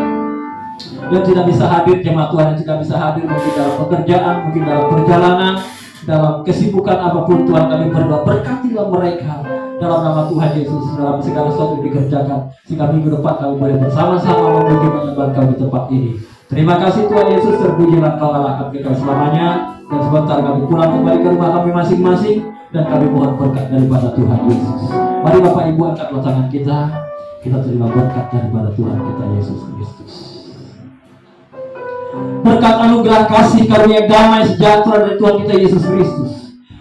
S2: yang tidak bisa hadir, jemaat Tuhan yang tidak bisa hadir, mungkin dalam pekerjaan, mungkin dalam perjalanan, dalam kesibukan apapun, Tuhan kami berdoa berkatilah mereka dalam nama Tuhan Yesus dalam segala sesuatu yang dikerjakan, sehingga minggu depan kami boleh bersama-sama memuji menyembah Kau di tempat ini. Terima kasih Tuhan Yesus, terpujilah Kau Allah kami kekal selamanya. Dan sebentar kami pulang kembali ke rumah kami masing-masing, dan kami mohon berkat daripada Tuhan Yesus. Mari Bapak Ibu angkatlah tangan kita terima berkat daripada Tuhan kita Yesus Kristus. Berkat anugerah kasih karunia damai sejahtera dari Tuhan kita Yesus Kristus.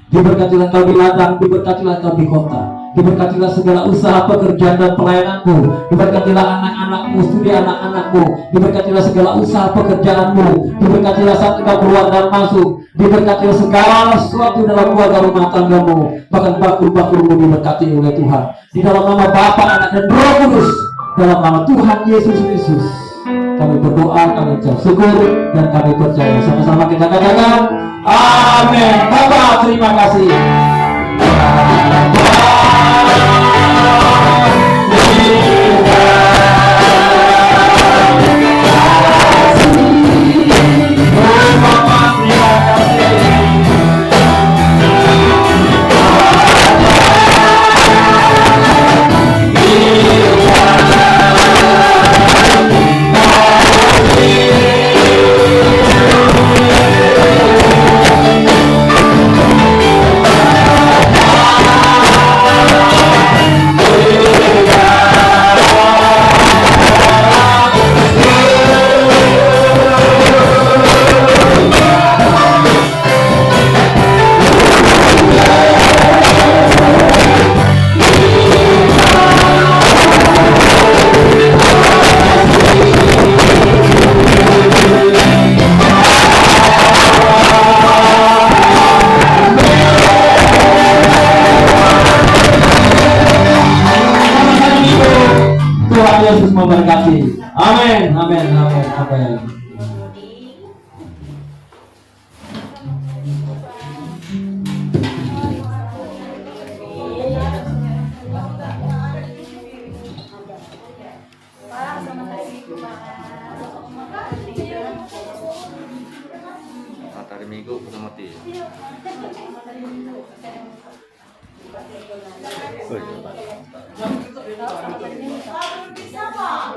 S2: Diberkatilah Kau di ladang, diberkatilah Kau di kota, diberkatilah segala usaha pekerjaan dan pelayananmu, diberkatilah anak-anakmu, studi anak-anakmu, diberkatilah segala usaha pekerjaanmu, diberkatilah saat Engkau keluar dan masuk, diberkatilah segala sesuatu dalam keluarga rumah tanggamu, bahkan bakul-bakulmu diberkati oleh Tuhan. Di dalam nama Bapa, Anak dan Roh Kudus, dalam nama Tuhan Yesus Kristus, kami berdoa, kami ucap syukur, dan kami percaya. Sama-sama kita katakan amin. Bapa, terima kasih. Yesus memberkati. Amin, amin, amin, amin.
S4: Hari Minggu kita mati.
S6: Siapa?